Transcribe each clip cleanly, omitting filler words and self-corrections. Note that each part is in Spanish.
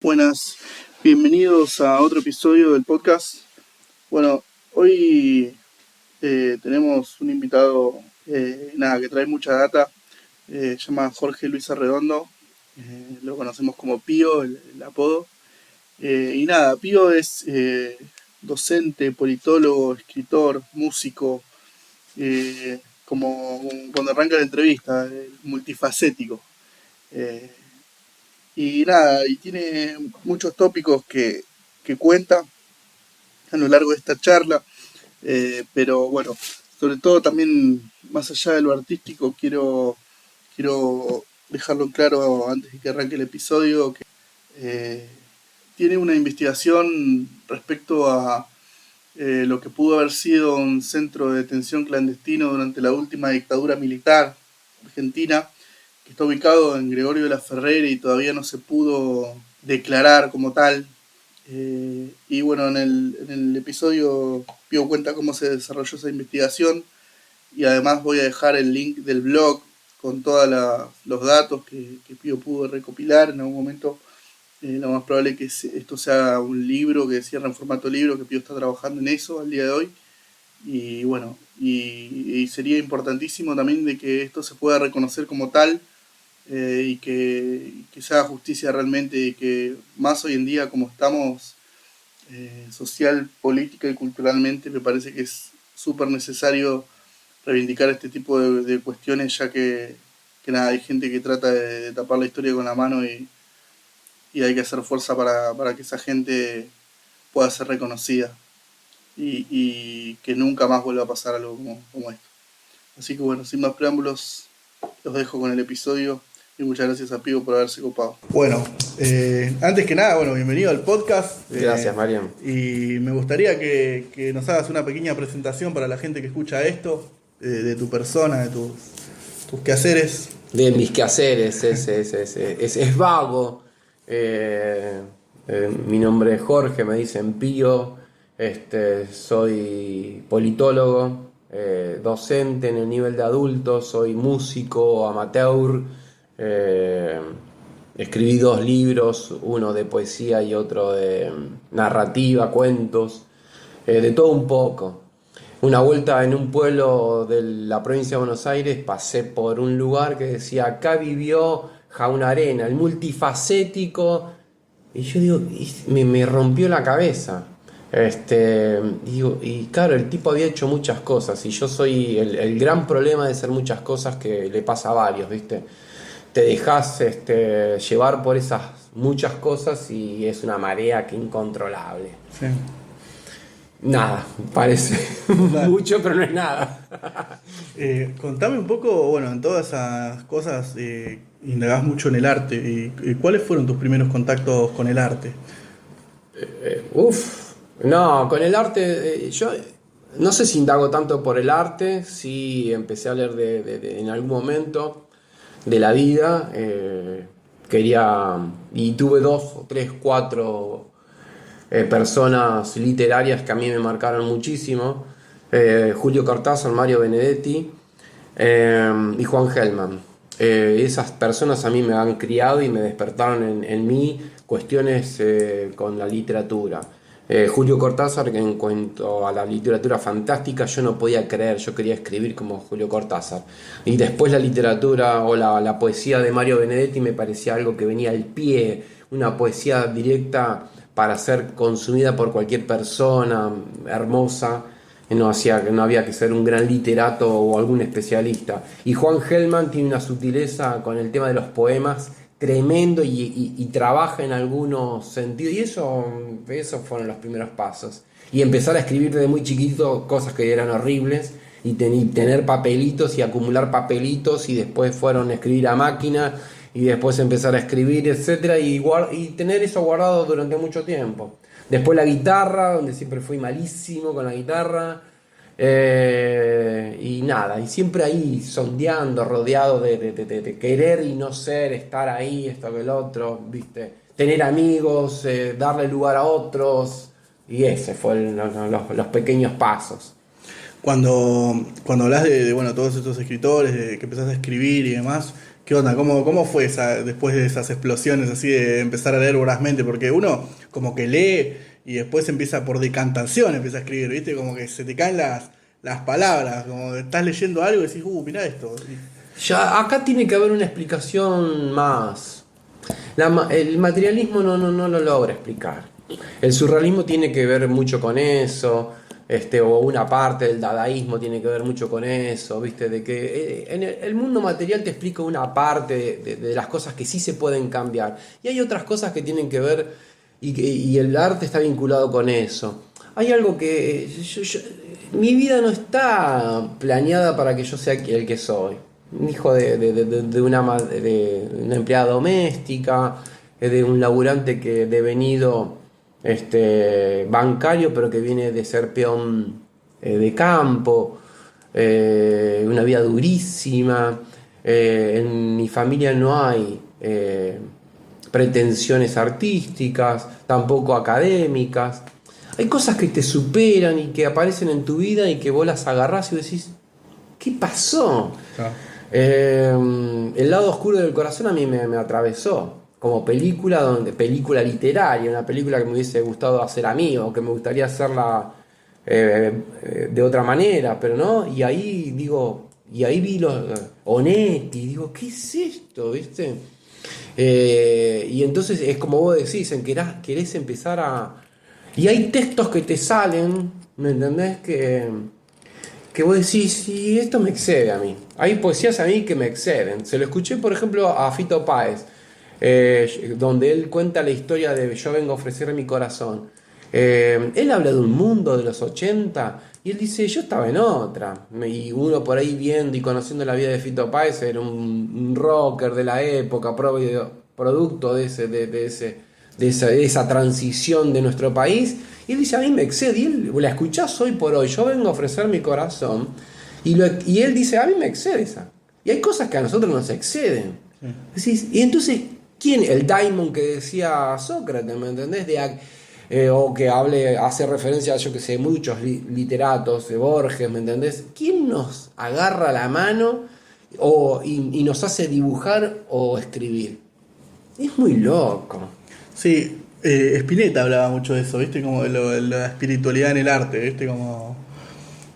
Buenas, bienvenidos a otro episodio del podcast. Bueno, hoy tenemos un invitado que trae mucha data, se llama Jorge Luis Arredondo, lo conocemos como Pío, el apodo. Pío es docente, politólogo, escritor, músico, como cuando arranca la entrevista, multifacético. Y tiene muchos tópicos que cuenta a lo largo de esta charla, pero bueno, sobre todo también más allá de lo artístico, quiero dejarlo claro antes de que arranque el episodio, que eh, tiene una investigación respecto a lo que pudo haber sido un centro de detención clandestino durante la última dictadura militar argentina, que está ubicado en Gregorio de la Ferrera y todavía no se pudo declarar como tal. Y bueno, en el episodio Pío cuenta cómo se desarrolló esa investigación y además voy a dejar el link del blog con todos los datos que Pío pudo recopilar en algún momento. Lo más probable es que esto sea un libro que cierre en formato libro, que Pío está trabajando en eso al día de hoy. Y bueno, y sería importantísimo también de que esto se pueda reconocer como tal, y que se haga justicia realmente, y que más hoy en día como estamos social, política y culturalmente, me parece que es súper necesario reivindicar este tipo de cuestiones, ya que hay gente que trata de tapar la historia con la mano, y hay que hacer fuerza para que esa gente pueda ser reconocida, y que nunca más vuelva a pasar algo como esto. Así que bueno, sin más preámbulos, los dejo con el episodio y muchas gracias a Pivo por haberse copado. Bueno, antes que nada, bienvenido al podcast. Gracias, Marian. Y me gustaría que nos hagas una pequeña presentación para la gente que escucha esto, de tu persona, de tus quehaceres. De mis quehaceres, es vago. Mi nombre es Jorge, me dicen Pío. Soy politólogo, docente en el nivel de adultos, soy músico amateur. Escribí 2 libros, uno de poesía y otro de narrativa, cuentos, de todo un poco. Una vuelta en un pueblo de la provincia de Buenos Aires, pasé por un lugar que decía, acá vivió Jaunarena, el multifacético, y yo digo, me rompió la cabeza. Y claro, el tipo había hecho muchas cosas, y yo soy el gran problema de ser muchas cosas que le pasa a varios, ¿viste? Te dejas llevar por esas muchas cosas y es una marea que incontrolable. Sí. Nada, parece mucho, pero no es nada. Contame un poco, en todas esas cosas indagás mucho en el arte. ¿Y cuáles fueron tus primeros contactos con el arte? No, con el arte, yo no sé si indago tanto por el arte, sí empecé a leer en algún momento de la vida, quería, y tuve 2, 3, 4 personas literarias que a mí me marcaron muchísimo, Julio Cortázar, Mario Benedetti y Juan Gelman. Esas personas a mí me han criado y me despertaron en mí cuestiones con la literatura. Julio Cortázar, que en cuanto a la literatura fantástica yo no podía creer, yo quería escribir como Julio Cortázar. Y después la literatura o la poesía de Mario Benedetti me parecía algo que venía al pie, una poesía directa para ser consumida por cualquier persona, hermosa. No había que ser un gran literato o algún especialista. Y Juan Gelman tiene una sutileza con el tema de los poemas tremendo y trabaja en algunos sentidos. Y eso fueron los primeros pasos. Y empezar a escribir desde muy chiquito cosas que eran horribles y tener papelitos y acumular papelitos, y después fueron a escribir a máquina y después empezar a escribir, etcétera, y tener eso guardado durante mucho tiempo. Después la guitarra, donde siempre fui malísimo con la guitarra. Y nada, y siempre ahí sondeando, rodeado de querer y no ser, estar ahí, esto que el otro, ¿viste? Tener amigos, darle lugar a otros, y ese fueron los pequeños pasos. Cuando hablas de todos estos escritores, de que empezaste a escribir y demás, ¿Qué onda? ¿Cómo fue después de esas explosiones así de empezar a leer vorazmente? Porque uno como que lee y después empieza por decantación, empieza a escribir, ¿viste? Como que se te caen las palabras, como que estás leyendo algo y decís, mirá esto. Ya, acá tiene que haber una explicación más. El materialismo no lo logra explicar. El surrealismo tiene que ver mucho con eso, o una parte del dadaísmo tiene que ver mucho con eso, ¿viste? De que en el mundo material te explica una parte de las cosas que sí se pueden cambiar. Y hay otras cosas que tienen que ver, y el arte está vinculado con eso. Hay algo que mi vida no está planeada para que yo sea el que soy. Un hijo de una empleada doméstica, de un laburante que devenido bancario, pero que viene de ser peón de campo, una vida durísima. En mi familia no hay pretensiones artísticas, tampoco académicas. Hay cosas que te superan y que aparecen en tu vida y que vos las agarrás y decís, ¿qué pasó? Claro. El lado oscuro del corazón a mí me atravesó como película literaria, una película que me hubiese gustado hacer a mí o que me gustaría hacerla de otra manera, pero no, y ahí vi los Onetti, digo, ¿qué es esto? ¿Viste? Y entonces es como vos decís, querés empezar a... Y hay textos que te salen, ¿me entendés? Que vos decís, sí, esto me excede a mí. Hay poesías a mí que me exceden. Se lo escuché, por ejemplo, a Fito Páez, donde él cuenta la historia de Yo vengo a ofrecer mi corazón. Él habla de un mundo de los 80 y él dice, yo estaba en otra. Y uno por ahí viendo y conociendo la vida de Fito Páez, era un rocker de la época, producto de esa transición de nuestro país. Y él dice, a mí me excede. Y él, la escuchás hoy por hoy, yo vengo a ofrecer mi corazón. Y él dice, a mí me excede esa. Y hay cosas que a nosotros nos exceden. Decís, y entonces, ¿quién? El daimon que decía Sócrates, ¿me entendés? O que hace referencia a, yo que sé, muchos literatos, de Borges, ¿me entendés? ¿Quién nos agarra la mano y nos hace dibujar o escribir? Es muy loco. Sí, Spinetta hablaba mucho de eso, ¿viste? Como de la espiritualidad en el arte, ¿viste? Como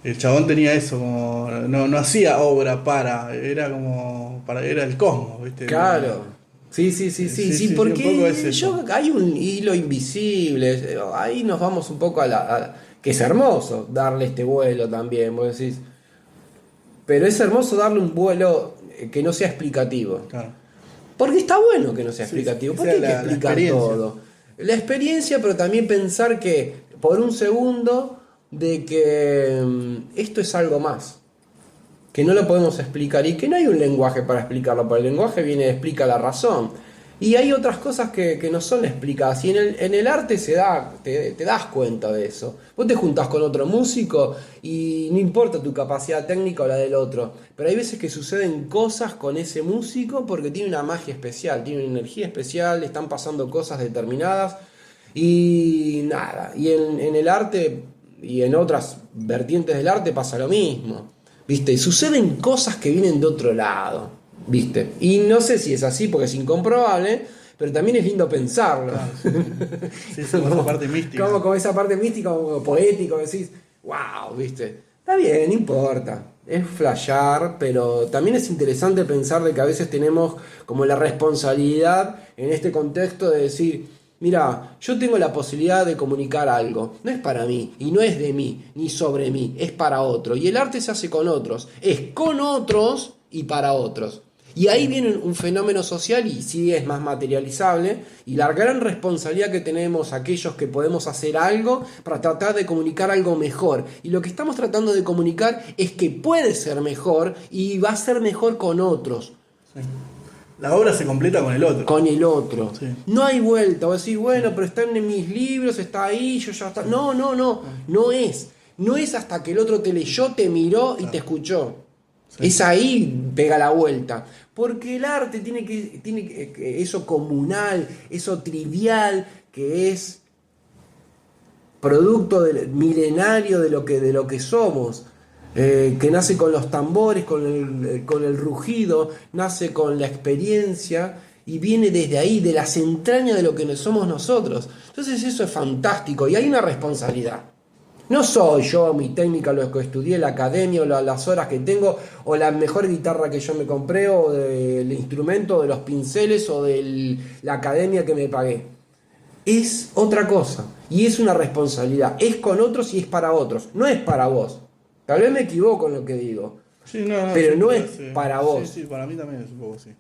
el chabón tenía eso, como no hacía obra era el cosmos, ¿viste? Claro. Sí, porque un poco es eso. hay un hilo invisible. Ahí nos vamos un poco que es hermoso darle este vuelo también, vos decís. Pero es hermoso darle un vuelo que no sea explicativo. Claro. Porque está bueno que no sea explicativo. ¿Por qué hay que explicar todo? La experiencia, pero también pensar que por un segundo de que esto es algo más. Que no lo podemos explicar y que no hay un lenguaje para explicarlo, porque el lenguaje explica la razón. Y hay otras cosas que no son explicadas. Y en el arte te das cuenta de eso. Vos te juntás con otro músico y no importa tu capacidad técnica o la del otro. Pero hay veces que suceden cosas con ese músico porque tiene una magia especial, tiene una energía especial, están pasando cosas determinadas. Y nada. Y en el arte y en otras vertientes del arte pasa lo mismo. ¿Viste? Y suceden cosas que vienen de otro lado, ¿viste? Y no sé si es así porque es incomprobable, pero también es lindo pensarlo. Claro, sí, como esa parte mística. Como esa parte mística, como poético, decís, wow, ¿viste? Está bien, no importa. Es flashear, pero también es interesante pensar de que a veces tenemos como la responsabilidad en este contexto de decir, mira, yo tengo la posibilidad de comunicar algo, no es para mí, y no es de mí, ni sobre mí, es para otro. Y el arte se hace con otros, es con otros y para otros. Y ahí viene un fenómeno social y sí es más materializable, y la gran responsabilidad que tenemos aquellos que podemos hacer algo para tratar de comunicar algo mejor. Y lo que estamos tratando de comunicar es que puede ser mejor y va a ser mejor con otros. Sí. La obra se completa con el otro. Con el otro. Sí. No hay vuelta. Vos decís, bueno, pero está en mis libros, está ahí, yo ya está. No. No es. No es hasta que el otro te leyó, te miró y te escuchó. Sí. Es ahí pega la vuelta. Porque el arte tiene que eso comunal, eso trivial, que es producto milenario de lo que somos. que nace con los tambores, con el rugido, nace con la experiencia y viene desde ahí, de las entrañas de lo que somos nosotros. Entonces eso es fantástico y hay una responsabilidad. No soy yo, mi técnica, lo que estudié, la academia, o las horas que tengo, o la mejor guitarra que yo me compré, o del instrumento, de los pinceles, o de la academia que me pagué. Es otra cosa, y es una responsabilidad. Es con otros y es para otros, no es para vos. Tal vez me equivoco en lo que digo, Sí, pero sí, no es sí. para vos. Sí, para mí también es un poco así.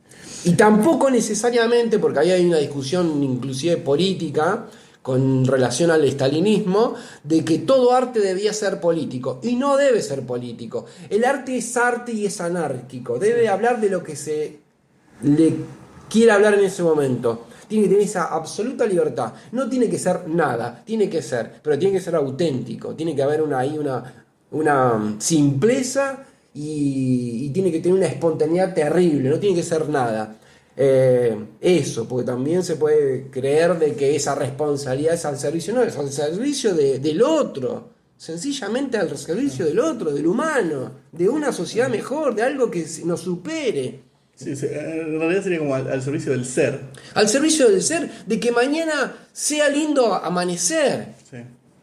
Y tampoco necesariamente, porque ahí hay una discusión inclusive política con relación al estalinismo, de que todo arte debía ser político. Y no debe ser político. El arte es arte y es anárquico. Debe hablar de lo que se le quiere hablar en ese momento. Tiene que tener esa absoluta libertad. No tiene que ser nada, tiene que ser, pero tiene que ser auténtico. Tiene que haber una simpleza y tiene que tener una espontaneidad terrible. No tiene que ser nada. Eso, porque también se puede creer de que esa responsabilidad es al servicio, no, es al servicio del otro, sencillamente al servicio del otro, del humano, de una sociedad mejor, de algo que nos supere. Sí, en realidad sería como al servicio del ser. Al servicio del ser, de que mañana sea lindo amanecer. Sí.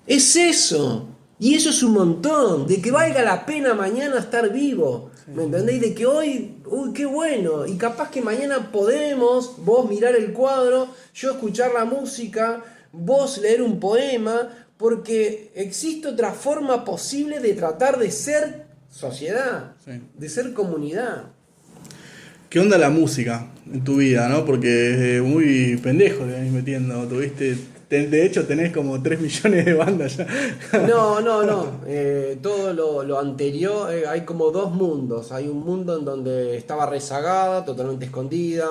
Es eso. Y eso es un montón. De que valga la pena mañana estar vivo. ¿Me entendéis? De que hoy, uy, qué bueno. Y capaz que mañana podemos, vos mirar el cuadro, yo escuchar la música, vos leer un poema, porque existe otra forma posible de tratar de ser sociedad, Sí. de ser comunidad. ¿Qué onda la música en tu vida, no? Porque muy pendejo le venís metiendo. De hecho, tenés como 3 millones de bandas ya. No. Todo lo anterior, hay como dos mundos. Hay un mundo en donde estaba rezagada, totalmente escondida,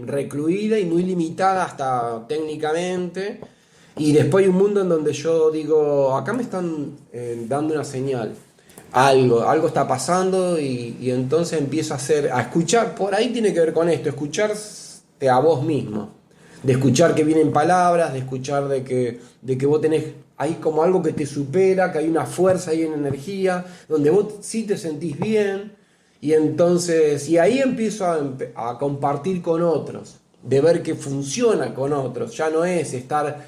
recluida y muy limitada hasta técnicamente. Y después hay un mundo en donde yo digo, acá me están dando una señal. Algo está pasando y entonces empiezo a escuchar. Por ahí tiene que ver con esto, escucharte a vos mismo. De escuchar que vienen palabras, de escuchar de que vos tenés ahí como algo que te supera, que hay una fuerza, hay una energía, donde vos sí te sentís bien, y entonces, y ahí empiezo a compartir con otros, de ver que funciona con otros, ya no es estar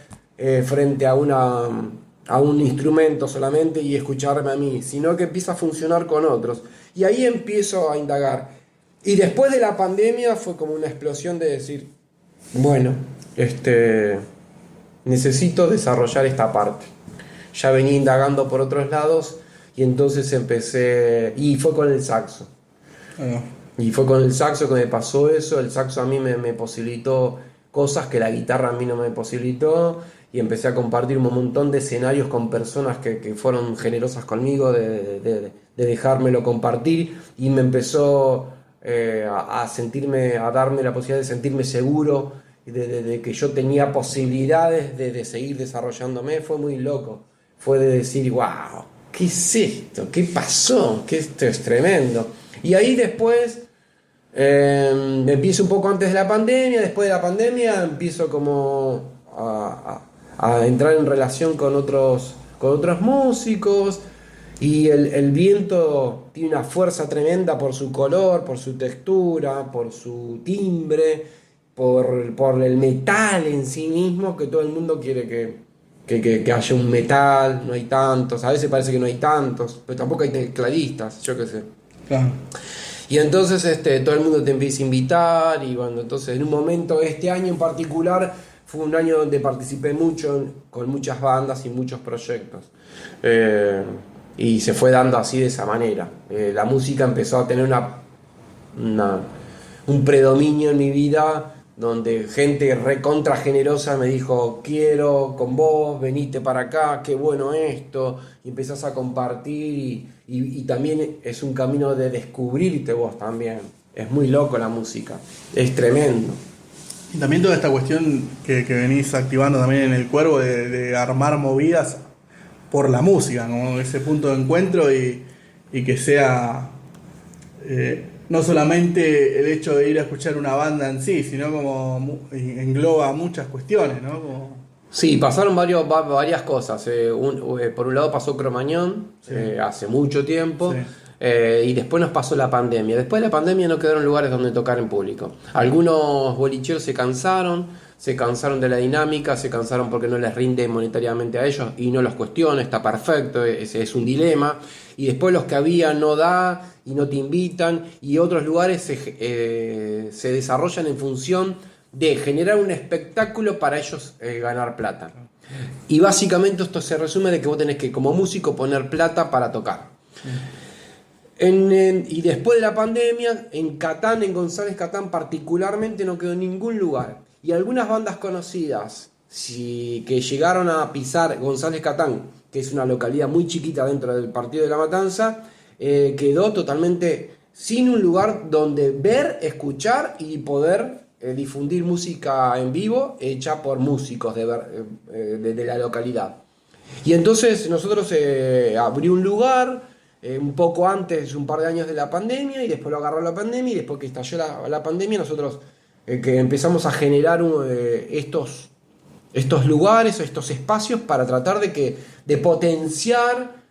frente a un instrumento solamente y escucharme a mí, sino que empieza a funcionar con otros, y ahí empiezo a indagar. Y después de la pandemia fue como una explosión de decir, bueno, necesito desarrollar esta parte. Ya venía indagando por otros lados y entonces empecé, y fue con el saxo. Y fue con el saxo que me pasó eso. El saxo a mí me posibilitó cosas que la guitarra a mí no me posibilitó, y empecé a compartir un montón de escenarios con personas que fueron generosas conmigo de dejármelo compartir, y me empezó a darme la posibilidad de sentirme seguro, de que yo tenía posibilidades de seguir desarrollándome. Fue muy loco, fue de decir, wow, ¿qué es esto? ¿Qué pasó? Que esto es tremendo. Y ahí después empiezo un poco antes de la pandemia, después de la pandemia empiezo como a entrar en relación con otros músicos. Y el viento tiene una fuerza tremenda por su color, por su textura, por su timbre, por el metal en sí mismo, que todo el mundo quiere que haya un metal. No hay tantos, a veces parece que no hay tantos, pero tampoco hay tecladistas, yo qué sé. Claro. Y entonces todo el mundo te empieza a invitar, y bueno, entonces en un momento, este año en particular, fue un año donde participé mucho con muchas bandas y muchos proyectos. Y se fue dando así, de esa manera. La música empezó a tener un predominio en mi vida, donde gente recontra generosa me dijo, quiero con vos, venite para acá, qué bueno esto, y empezás a compartir, y también es un camino de descubrirte vos también. Es muy loco la música, es tremendo. Y también toda esta cuestión que venís activando también en el Cuervo de armar movidas por la música, como ese punto de encuentro, y que sea no solamente el hecho de ir a escuchar una banda en sí, sino como engloba muchas cuestiones, ¿no? Sí, pasaron varias cosas. Por un lado pasó Cromañón, Sí, hace mucho tiempo, sí, y después nos pasó la pandemia. Después de la pandemia no quedaron lugares donde tocar en público. Algunos bolicheros se cansaron de la dinámica, se cansaron porque no les rinde monetariamente a ellos, y no los cuestiono, está perfecto, ese es un dilema. Y después los que había no da y no te invitan, y otros lugares se desarrollan en función de generar un espectáculo para ellos ganar plata. Y básicamente esto se resume de que vos tenés que, como músico, poner plata para tocar. Y después de la pandemia, en Catán, en González Catán particularmente, no quedó ningún lugar. Y algunas bandas conocidas que llegaron a pisar González Catán, que es una localidad muy chiquita dentro del Partido de la Matanza, quedó totalmente sin un lugar donde ver, escuchar y poder difundir música en vivo hecha por músicos de la localidad. Y entonces nosotros abrí un lugar un poco antes, un par de años de la pandemia, y después lo agarró la pandemia, y después que estalló la pandemia, nosotros que empezamos a generar estos lugares o estos espacios para tratar de potenciar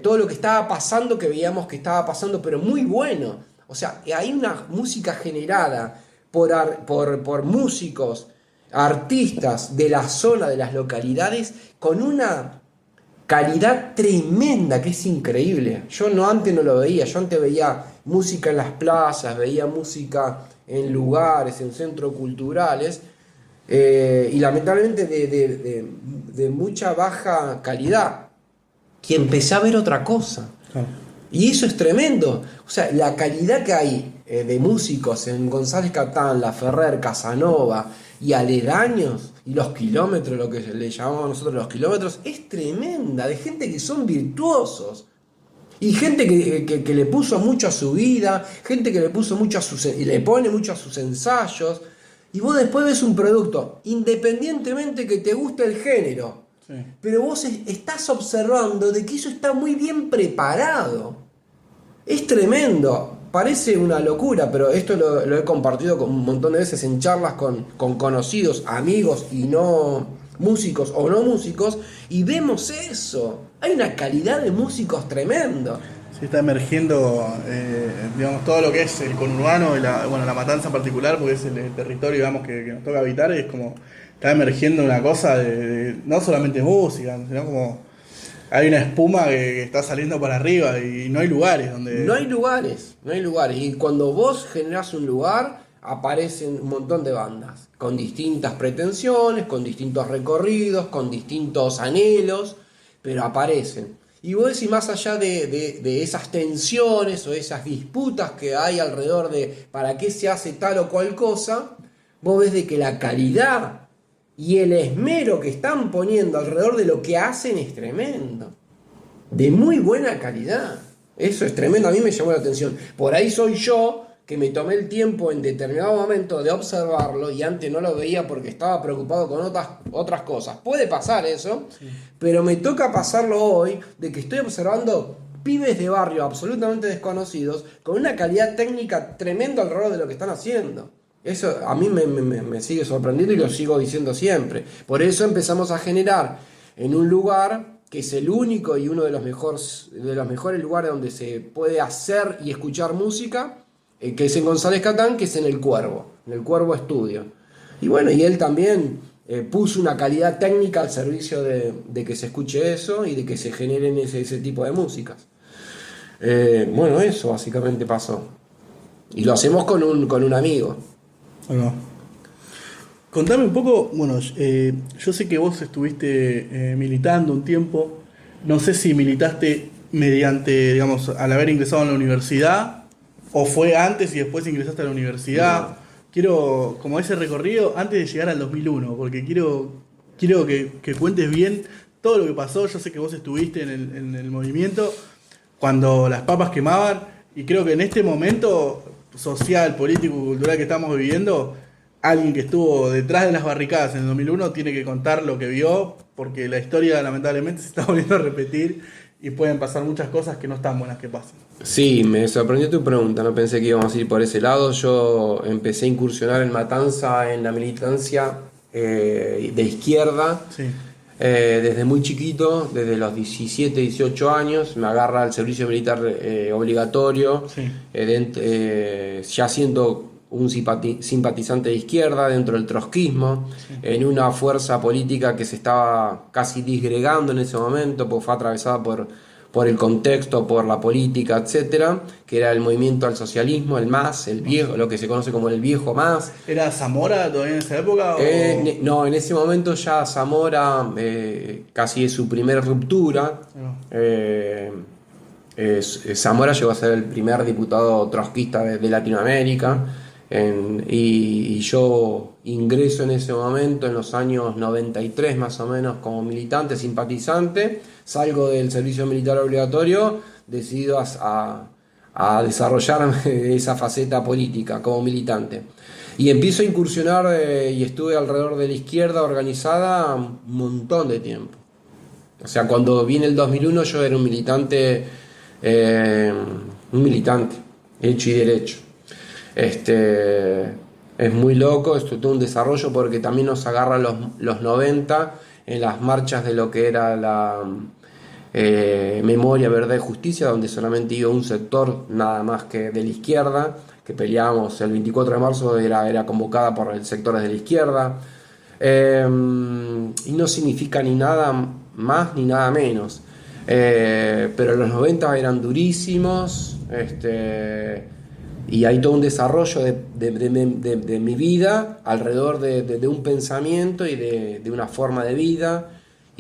todo lo que estaba pasando, que veíamos que estaba pasando, pero muy bueno. O sea, hay una música generada por músicos, artistas de la zona, de las localidades, con una calidad tremenda, que es increíble. Yo antes no lo veía, yo antes veía música en las plazas, veía música en lugares, en centros culturales, y lamentablemente de mucha baja calidad, y empecé a ver otra cosa. claro. Y eso es tremendo. O sea, la calidad que hay de músicos en González Catán, La Ferrer, Casanova y aledaños, y los kilómetros, lo que le llamamos nosotros los kilómetros, es tremenda, de gente que son virtuosos. Y gente que le puso mucho a su vida, gente que le puso mucho y le pone mucho a sus ensayos. Y vos después ves un producto, independientemente que te guste el género, Sí. pero vos estás observando de que eso está muy bien preparado. Es tremendo. Parece una locura, pero esto lo he compartido un montón de veces en charlas con conocidos, amigos y no músicos o no músicos, y vemos eso. Hay una calidad de músicos tremendo. Sí, está emergiendo, digamos, todo lo que es el conurbano y la Matanza en particular, porque es el territorio, digamos, que nos toca habitar, es como, está emergiendo una cosa de no solamente música, sino como hay una espuma que está saliendo para arriba y no hay lugares donde... No hay lugares. Y cuando vos generás un lugar, aparecen un montón de bandas, con distintas pretensiones, con distintos recorridos, con distintos anhelos, pero aparecen. Y vos decís, más allá de esas tensiones o esas disputas que hay alrededor de para qué se hace tal o cual cosa, vos ves de que la calidad y el esmero que están poniendo alrededor de lo que hacen es tremendo. De muy buena calidad. Eso es tremendo, a mí me llamó la atención. Por ahí soy yo que me tomé el tiempo en determinado momento de observarlo, y antes no lo veía porque estaba preocupado con otras cosas. Puede pasar eso, sí, pero me toca pasarlo hoy, de que estoy observando pibes de barrio absolutamente desconocidos con una calidad técnica tremenda alrededor de lo que están haciendo. Eso a mí me sigue sorprendiendo y lo sigo diciendo siempre. Por eso empezamos a generar en un lugar que es el único y uno de los mejores lugares donde se puede hacer y escuchar música, que es en González Catán, que es en el Cuervo Estudio. Y bueno, y él también puso una calidad técnica al servicio de que se escuche eso y de que se generen ese tipo de músicas. Bueno, eso básicamente pasó. Y lo hacemos con un amigo. Bueno, contame un poco, bueno, yo sé que vos estuviste militando un tiempo, no sé si militaste mediante, digamos, al haber ingresado a la universidad, o fue antes y después ingresaste a la universidad. No. Quiero, como ese recorrido, antes de llegar al 2001, porque quiero que cuentes bien todo lo que pasó. Yo sé que vos estuviste en el movimiento cuando las papas quemaban, y creo que en este momento social, político, cultural que estamos viviendo, alguien que estuvo detrás de las barricadas en el 2001 tiene que contar lo que vio, porque la historia lamentablemente se está volviendo a repetir y pueden pasar muchas cosas que no están buenas que pasen. Sí, me sorprendió tu pregunta, no pensé que íbamos a ir por ese lado. Yo empecé a incursionar en Matanza, en la militancia, de izquierda. Sí. Desde muy chiquito, desde los 17, 18 años, me agarra el servicio militar obligatorio, Sí. Ya siendo un simpatizante de izquierda dentro del trotskismo, en una fuerza política que se estaba casi disgregando en ese momento, porque fue atravesada por el contexto, por la política, etcétera, que era el movimiento al socialismo, el MAS, el viejo, lo que se conoce como el viejo MAS. ¿Era Zamora todavía en esa época? No, en ese momento ya Zamora casi es su primera ruptura. No. Zamora llegó a ser el primer diputado trotskista de Latinoamérica. Y yo ingreso en ese momento, en los años 93 más o menos, como militante, simpatizante. Salgo del servicio militar obligatorio, decidido a desarrollar esa faceta política como militante. Y empiezo a incursionar y estuve alrededor de la izquierda organizada un montón de tiempo. O sea, cuando viene el 2001 yo era un militante hecho y derecho. Es muy loco, esto es todo un desarrollo porque también nos agarra los 90 en las marchas de lo que era la Memoria, Verdad y Justicia, donde solamente iba un sector nada más que de la izquierda, que peleábamos el 24 de marzo, era convocada por el sector de la izquierda, y no significa ni nada más ni nada menos, pero los 90 eran durísimos, y hay todo un desarrollo de mi vida alrededor de un pensamiento y de una forma de vida,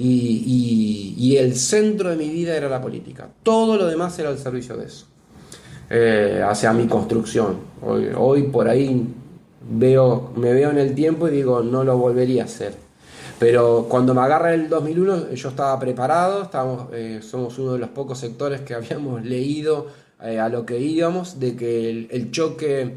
y el centro de mi vida era la política. Todo lo demás era al servicio de eso, hacia mi construcción. Hoy por ahí me veo en el tiempo y digo, no lo volvería a hacer. Pero cuando me agarra el 2001 yo estaba preparado, somos uno de los pocos sectores que habíamos leído a lo que íbamos, de que el choque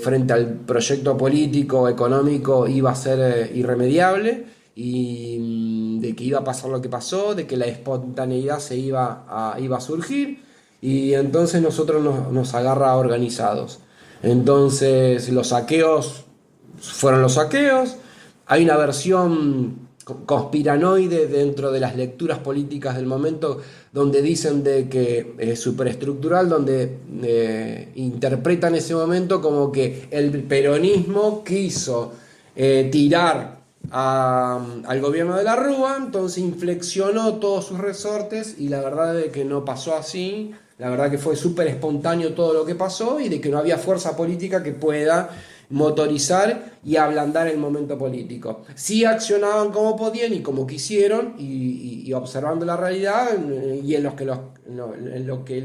frente al proyecto político, económico, iba a ser irremediable, y de que iba a pasar lo que pasó, de que la espontaneidad iba a surgir, y entonces nosotros nos agarra organizados. Entonces los saqueos fueron los saqueos. Hay una versión conspiranoide dentro de las lecturas políticas del momento, donde dicen de que es superestructural, donde interpretan ese momento como que el peronismo quiso tirar al gobierno de la Rúa, entonces inflexionó todos sus resortes, y la verdad es que no pasó así. La verdad que fue súper espontáneo todo lo que pasó, y de que no había fuerza política que pueda motorizar y ablandar el momento político. Sí accionaban como podían y como quisieron, y observando la realidad y en lo que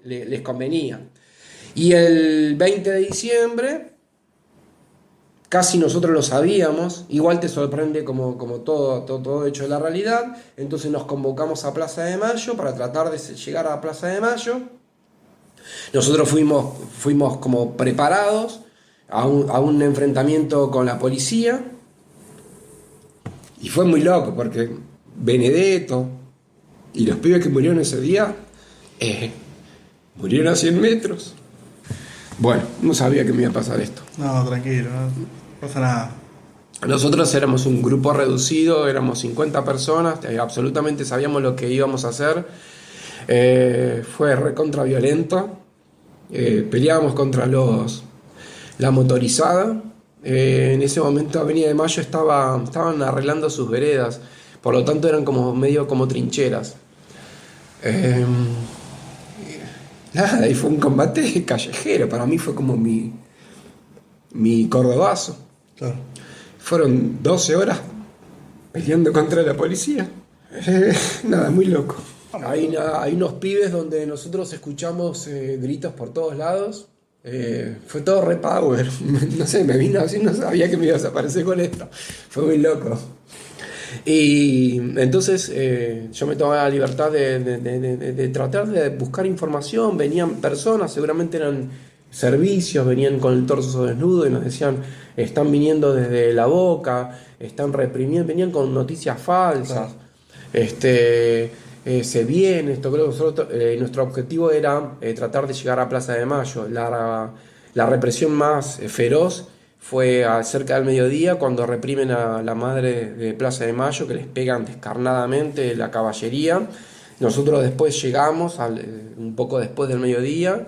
les convenía. Y el 20 de diciembre, casi nosotros lo sabíamos, igual te sorprende como todo hecho de la realidad. Entonces nos convocamos a Plaza de Mayo para tratar de llegar a Plaza de Mayo. Nosotros fuimos como preparados a un enfrentamiento con la policía, y fue muy loco porque Benedetto y los pibes que murieron ese día murieron a 100 metros. Bueno, no sabía que me iba a pasar esto. No, tranquilo, no pasa nada. Nosotros éramos un grupo reducido, éramos 50 personas, absolutamente sabíamos lo que íbamos a hacer. Fue recontra violento. Peleábamos contra la motorizada. En ese momento Avenida de Mayo estaban arreglando sus veredas, por lo tanto eran medio como trincheras. Nada, y fue un combate callejero. Para mí fue como mi cordobazo. Claro. Fueron 12 horas peleando contra la policía. Nada, muy loco. Hay unos pibes donde nosotros escuchamos gritos por todos lados. Fue todo repower. No sé, me vino así, no sabía que me iba a desaparecer con esto. Fue muy loco. Y entonces yo me tomaba la libertad de tratar de buscar información. Venían personas, seguramente eran servicios, venían con el torso desnudo y nos decían, están viniendo desde La Boca, están reprimiendo, venían con noticias falsas. Se viene esto. Creo que nosotros, nuestro objetivo era tratar de llegar a Plaza de Mayo. La represión más feroz fue cerca del mediodía cuando reprimen a la madre de Plaza de Mayo, que les pegan descarnadamente la caballería. Nosotros después llegamos, un poco después del mediodía,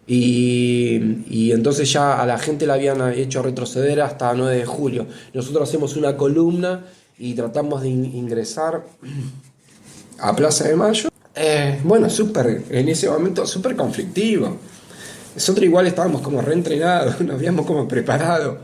y entonces ya a la gente la habían hecho retroceder hasta 9 de julio. Nosotros hacemos una columna y tratamos de ingresar a Plaza de Mayo. Bueno, en ese momento súper conflictivo. Nosotros igual estábamos como reentrenados, nos habíamos como preparado.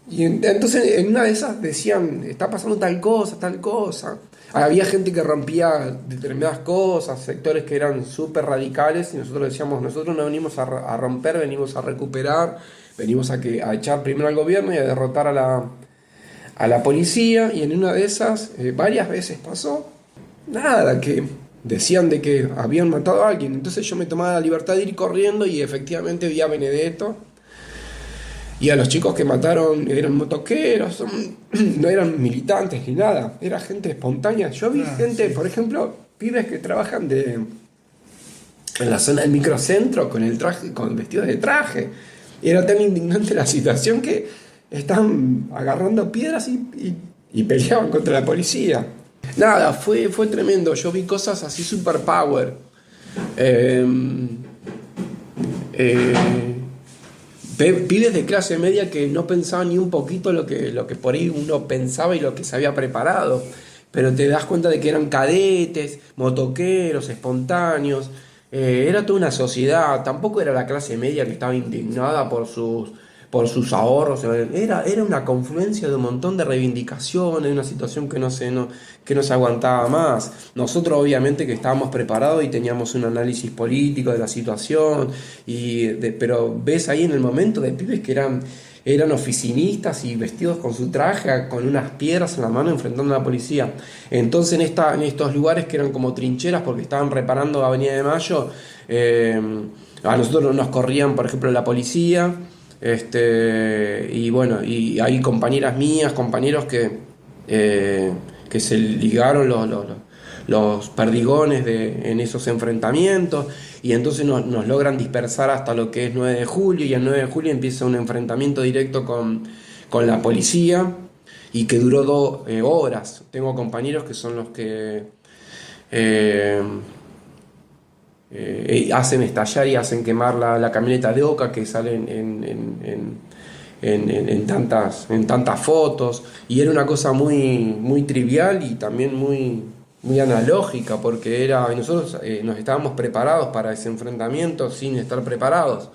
Y entonces en una de esas decían, está pasando tal cosa, tal cosa. Había gente que rompía determinadas cosas, sectores que eran súper radicales, y nosotros decíamos, nosotros no venimos a romper, venimos a recuperar, venimos a echar primero al gobierno y a derrotar a la policía. Y en una de esas, varias veces pasó, nada, que decían de que habían matado a alguien. Entonces yo me tomaba la libertad de ir corriendo y efectivamente vi a Benedetto. Y a los chicos que mataron eran motoqueros, no eran militantes ni nada, era gente espontánea. Yo vi gente, sí, por ejemplo, pibes que trabajan en la zona del microcentro con el traje, con vestidos de traje. Y era tan indignante la situación que estaban agarrando piedras y peleaban contra la policía. Nada, fue tremendo. Yo vi cosas así super power. Pibes de clase media que no pensaban ni un poquito lo que por ahí uno pensaba y lo que se había preparado. Pero te das cuenta de que eran cadetes, motoqueros, espontáneos. Era toda una sociedad. Tampoco era la clase media que estaba indignada por sus ahorros. Era una confluencia de un montón de reivindicaciones, una situación que no se aguantaba más. Nosotros obviamente que estábamos preparados y teníamos un análisis político de la situación, pero ves ahí en el momento de pibes que eran oficinistas y vestidos con su traje, con unas piedras en la mano enfrentando a la policía. Entonces en estos lugares que eran como trincheras porque estaban reparando Avenida de Mayo, a nosotros nos corrían, por ejemplo, la policía. Y bueno, y hay compañeras mías, compañeros que se ligaron los perdigones en esos enfrentamientos, y entonces nos logran dispersar hasta lo que es 9 de julio, y el 9 de julio empieza un enfrentamiento directo con la policía, y que duró 2 horas. Tengo compañeros que son los que hacen estallar y hacen quemar la camioneta de Oca, que sale en tantas fotos, y era una cosa muy, muy trivial y también muy, muy analógica, porque nosotros nos estábamos preparados para ese enfrentamiento sin estar preparados,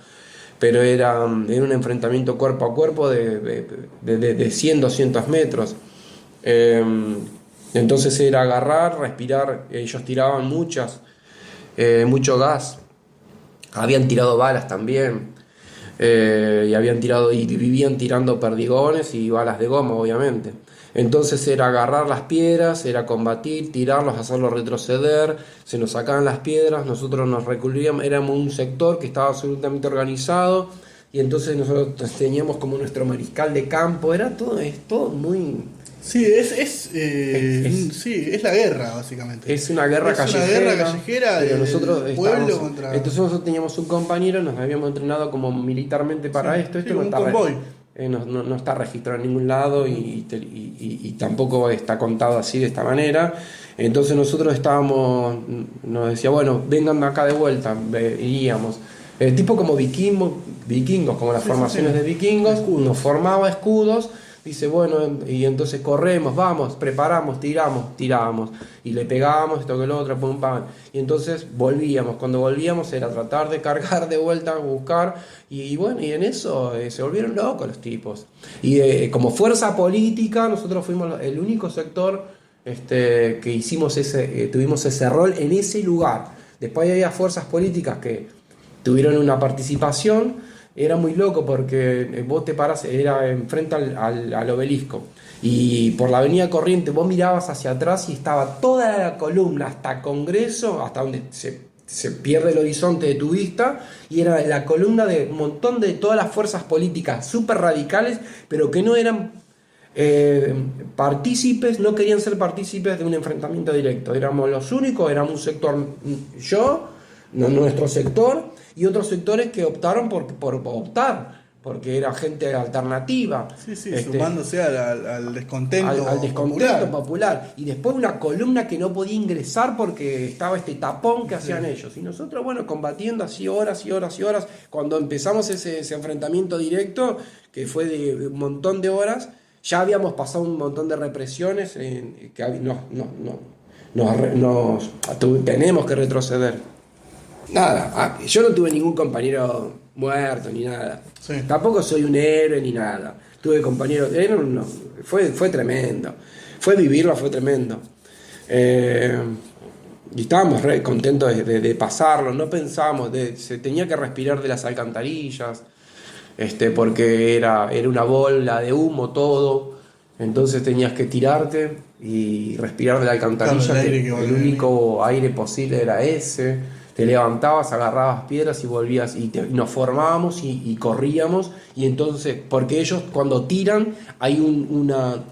pero era un enfrentamiento cuerpo a cuerpo de 100, 200 metros. Entonces era agarrar, respirar. Ellos tiraban mucho gas, habían tirado balas también, y vivían tirando perdigones y balas de goma, obviamente. Entonces era agarrar las piedras, era combatir, tirarlos, hacerlos retroceder. Se nos sacaban las piedras, nosotros nos recurríamos, éramos un sector que estaba absolutamente organizado, y entonces nosotros teníamos como nuestro mariscal de campo. Es todo muy... Sí, es la guerra, básicamente. Es una guerra callejera, pero nosotros pueblo contra... Entonces nosotros teníamos un compañero, nos habíamos entrenado como militarmente para esto. Esto un convoy. No está registrado en ningún lado, y tampoco está contado así, de esta manera. Entonces nosotros nos decía, bueno, vengan acá de vuelta, iríamos. Tipo como vikingos, como las formaciones de vikingos, nos formaba escudos. Dice, bueno, y entonces corremos, vamos, preparamos, tirábamos, y le pegábamos, esto que lo otro, pum, pam. Y entonces volvíamos. Cuando volvíamos era tratar de cargar de vuelta, buscar, y bueno, y en eso se volvieron locos los tipos. Y como fuerza política, nosotros fuimos el único sector que tuvimos ese rol en ese lugar. Después había fuerzas políticas que tuvieron una participación. Era muy loco porque vos te parás, era enfrente al obelisco, y por la avenida Corrientes vos mirabas hacia atrás y estaba toda la columna hasta Congreso, hasta donde se pierde el horizonte de tu vista, y era la columna de un montón de todas las fuerzas políticas súper radicales, pero que no eran partícipes, no querían ser partícipes de un enfrentamiento directo. Éramos los únicos, éramos un sector, nuestro sector, y otros sectores que optaron por optar porque era gente alternativa. Sí, sumándose al descontento al descontento popular. Y después una columna que no podía ingresar porque estaba este tapón que hacían ellos. Y nosotros, bueno, combatiendo así horas y horas y horas. Cuando empezamos ese enfrentamiento directo, que fue de un montón de horas, ya habíamos pasado un montón de represiones tenemos que retroceder. Nada, yo no tuve ningún compañero muerto ni nada. Sí. Tampoco soy un héroe ni nada. Tuve compañeros, fue tremendo. Fue vivirlo, fue tremendo. Y estábamos re contentos de pasarlo. No pensábamos, se tenía que respirar de las alcantarillas, porque era una bola de humo todo. Entonces tenías que tirarte y respirar de la alcantarilla. Claro, el único aire posible era ese. Te levantabas, agarrabas piedras y volvías, y nos formábamos y corríamos. Y entonces, porque ellos cuando tiran hay una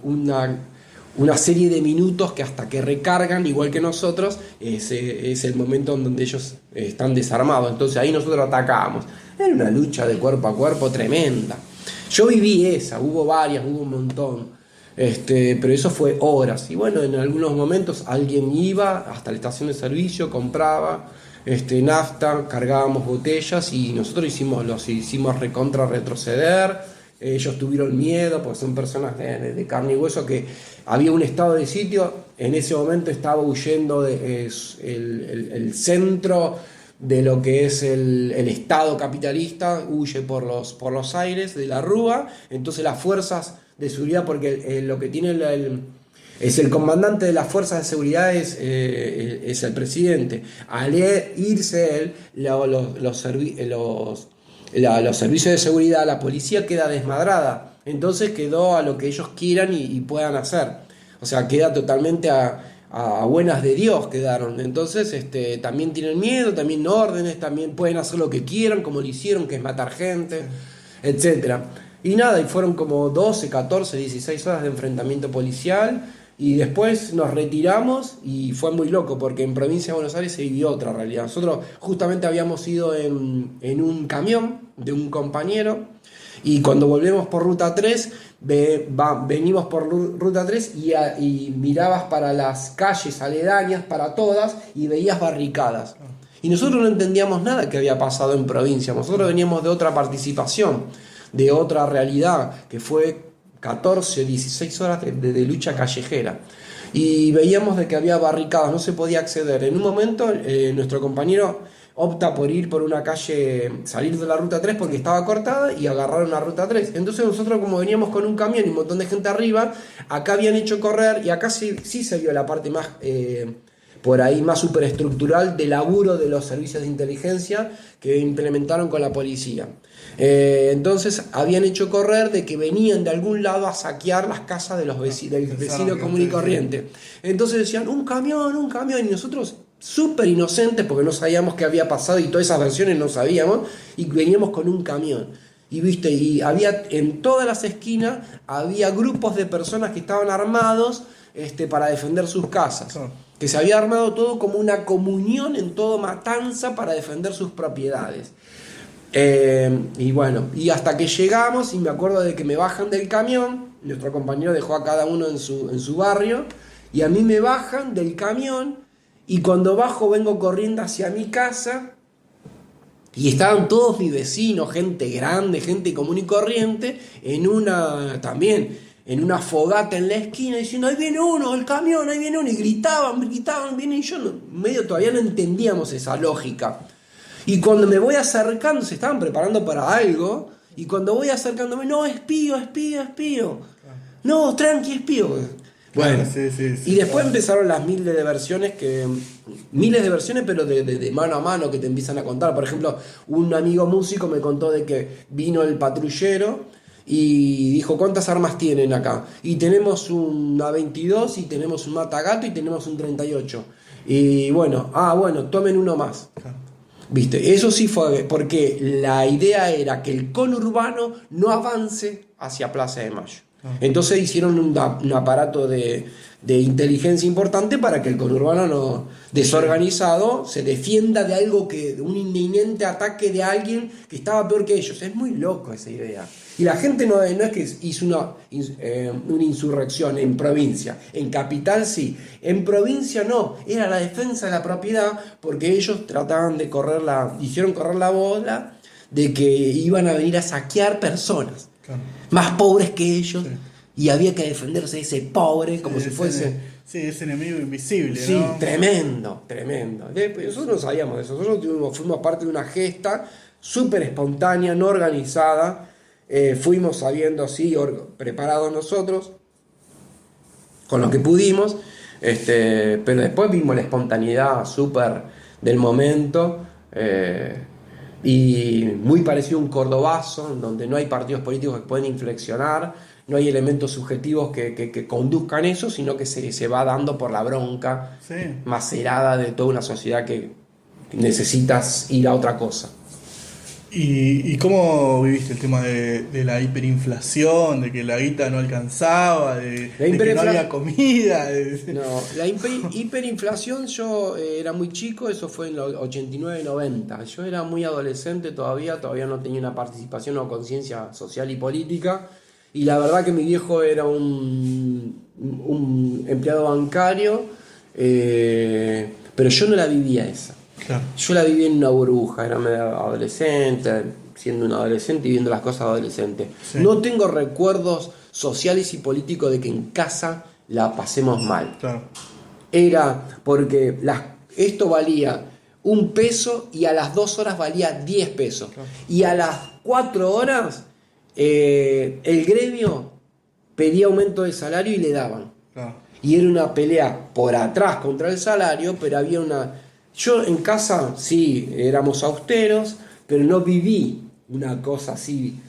serie de minutos que hasta que recargan, igual que nosotros, es el momento en donde ellos están desarmados. Entonces ahí nosotros atacábamos. Era una lucha de cuerpo a cuerpo tremenda. Yo viví esa, hubo varias, hubo un montón. Pero eso fue horas. Y bueno, en algunos momentos alguien iba hasta la estación de servicio, compraba nafta, cargábamos botellas y nosotros los hicimos retroceder. Ellos tuvieron miedo porque son personas de carne y hueso, que había un estado de sitio. En ese momento estaba huyendo el centro de lo que es el Estado capitalista, huye por los aires de la Rúa. Entonces las fuerzas de seguridad, porque lo que tiene es el comandante de las fuerzas de seguridad es el presidente. Al irse él, los servicios de seguridad, la policía queda desmadrada. Entonces quedó a lo que ellos quieran y puedan hacer. O sea, queda totalmente a buenas de Dios quedaron. Entonces también tienen miedo, también órdenes, también pueden hacer lo que quieran, como lo hicieron, que es matar gente, etcétera. Y nada, y fueron como 12, 14, 16 horas de enfrentamiento policial. Y después nos retiramos y fue muy loco porque en Provincia de Buenos Aires se vivió otra realidad. Nosotros justamente habíamos ido en un camión de un compañero y cuando volvemos por Ruta 3, venimos por Ruta 3 y mirabas para las calles aledañas, para todas, y veías barricadas. Y nosotros no entendíamos nada que había pasado en provincia. Nosotros veníamos de otra participación, de otra realidad, que fue 14, 16 horas de lucha callejera. Y veíamos de que había barricadas, no se podía acceder. En un momento nuestro compañero opta por ir por una calle, salir de la Ruta 3 porque estaba cortada y agarraron la Ruta 3. Entonces nosotros, como veníamos con un camión y un montón de gente arriba, acá habían hecho correr, y acá sí se vio la parte más por ahí más superestructural de laburo de los servicios de inteligencia que implementaron con la policía. Entonces habían hecho correr de que venían de algún lado a saquear las casas de del vecino común y corriente. Entonces decían, un camión, y nosotros súper inocentes porque no sabíamos qué había pasado y todas esas versiones no sabíamos, y veníamos con un camión. Y había en todas las esquinas había grupos de personas que estaban armados para defender sus casas. Que se había armado todo como una comunión en todo Matanza para defender sus propiedades. Y bueno, y hasta que llegamos, y me acuerdo de que me bajan del camión, nuestro compañero dejó a cada uno en su barrio, y a mí me bajan del camión, y cuando bajo vengo corriendo hacia mi casa, y estaban todos mis vecinos, gente grande, gente común y corriente, en una fogata en la esquina, diciendo, ahí viene uno, el camión, ahí viene uno, y gritaban, vienen, y yo medio todavía no entendíamos esa lógica. Y cuando me voy acercando, se estaban preparando para algo, y cuando voy acercándome, no, espío. No, tranqui, espío. Bueno, sí, y después empezaron las miles de versiones, pero de mano a mano, que te empiezan a contar. Por ejemplo, un amigo músico me contó de que vino el patrullero y dijo, ¿cuántas armas tienen acá? Y tenemos una 22, y tenemos un matagato, y tenemos un 38. Y bueno, tomen uno más. ¿Viste? Eso sí fue porque la idea era que el conurbano no avance hacia Plaza de Mayo. Entonces hicieron un aparato de inteligencia importante para que el conurbano desorganizado se defienda de algo de un inminente ataque de alguien que estaba peor que ellos. Es muy loco esa idea. Y la gente no es que hizo una insurrección en provincia. En capital sí. En provincia no. Era la defensa de la propiedad porque ellos trataban de hicieron correr la bola de que iban a venir a saquear personas. Claro. Más pobres que ellos. Sí. Y había que defenderse de ese pobre como si fuese... Sí, ese enemigo invisible, sí, ¿no? Tremendo. Nosotros no sabíamos de eso. Nosotros fuimos parte de una gesta súper espontánea, no organizada. Fuimos sabiendo así, preparados nosotros, con lo que pudimos. Pero después vimos la espontaneidad súper del momento. Y muy parecido a un cordobazo, en donde no hay partidos políticos que pueden inflexionar. No hay elementos subjetivos que conduzcan eso, sino que se va dando por la bronca macerada de toda una sociedad que necesitas ir a otra cosa. ¿Y cómo viviste el tema de la hiperinflación, de que la guita no alcanzaba, de que no había comida? No, la hiperinflación, yo era muy chico, eso fue en los 89-90. Yo era muy adolescente todavía no tenía una participación o conciencia social y política. Y la verdad que mi viejo era un empleado bancario, pero yo no la vivía esa. Claro. Yo la vivía en una burbuja, era medio adolescente, siendo un adolescente y viendo las cosas adolescentes. Sí. No tengo recuerdos sociales y políticos de que en casa la pasemos mal. Claro. Era porque esto valía $1 y a las 2 horas valía $10. Claro. Y a las 4 horas... el gremio pedía aumento de salario y le daban. Claro. Y era una pelea por atrás contra el salario, pero había yo en casa sí éramos austeros, pero no viví una cosa así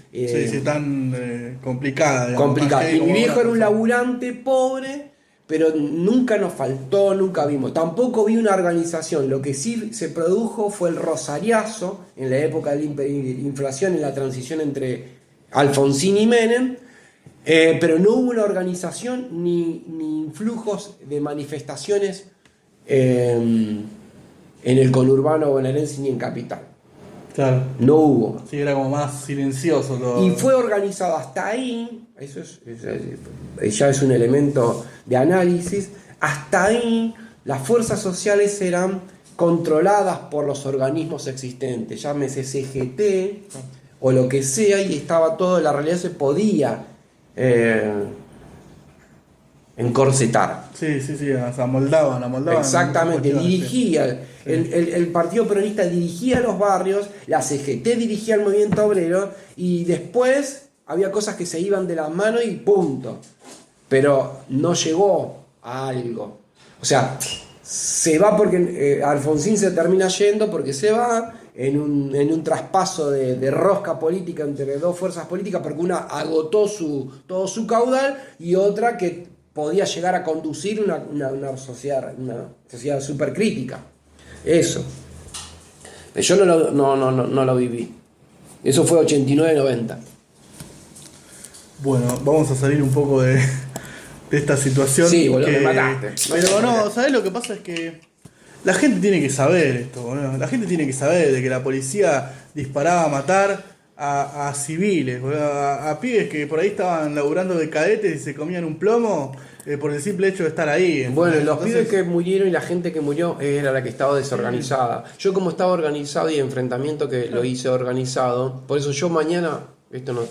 tan complicada, digamos, complicada. Y mi viejo era un laburante pobre, pero nunca nos faltó, nunca vimos. Tampoco vi una organización. Lo que sí se produjo fue el rosariazo en la época de la inflación, en la transición entre Alfonsín y Menem, pero no hubo una organización ni influjos de manifestaciones en el conurbano bonaerense ni en capital. Claro. No hubo. Sí, era como más silencioso todo. Y fue organizado hasta ahí, eso ya es un elemento de análisis, hasta ahí las fuerzas sociales eran controladas por los organismos existentes, llámese CGT, o lo que sea, y estaba todo, la realidad se podía encorsetar. Sí, se amoldaban. Exactamente, dirigía, el Partido Peronista dirigía los barrios, la CGT dirigía el movimiento obrero, y después había cosas que se iban de las manos y punto. Pero no llegó a algo. O sea, se va porque Alfonsín se termina yendo porque se va en un traspaso de rosca política entre dos fuerzas políticas, porque una agotó todo su caudal y otra que podía llegar a conducir una sociedad súper crítica. Eso. Yo no lo viví. Eso fue 89-90. Bueno, vamos a salir un poco de esta situación. Sí, boludo, me mataste. Pero no, ¿sabés lo que pasa? Es que la gente tiene que saber esto, boludo. La gente tiene que saber de que la policía disparaba a matar a civiles, boludo. A pibes que por ahí estaban laburando de cadetes y se comían un plomo por el simple hecho de estar ahí. Bueno, los pibes que murieron y la gente que murió era la que estaba desorganizada. Yo como estaba organizado y enfrentamiento que lo hice organizado, por eso yo mañana, esto no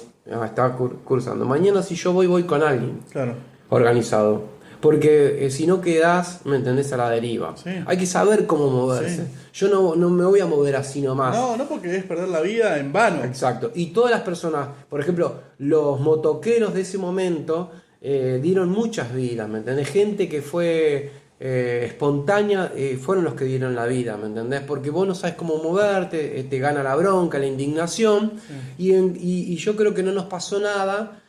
estaba cursando, mañana si yo voy con alguien. Claro. Organizado. Porque si no quedás, ¿me entendés?, a la deriva. Sí. Hay que saber cómo moverse. Sí. Yo no me voy a mover así nomás. No porque es perder la vida en vano. Exacto. Y todas las personas, por ejemplo, los motoqueros de ese momento dieron muchas vidas, ¿me entendés? Gente que fue espontánea, fueron los que dieron la vida, ¿me entendés? Porque vos no sabes cómo moverte, te gana la bronca, la indignación. Sí. Y yo creo que no nos pasó nada.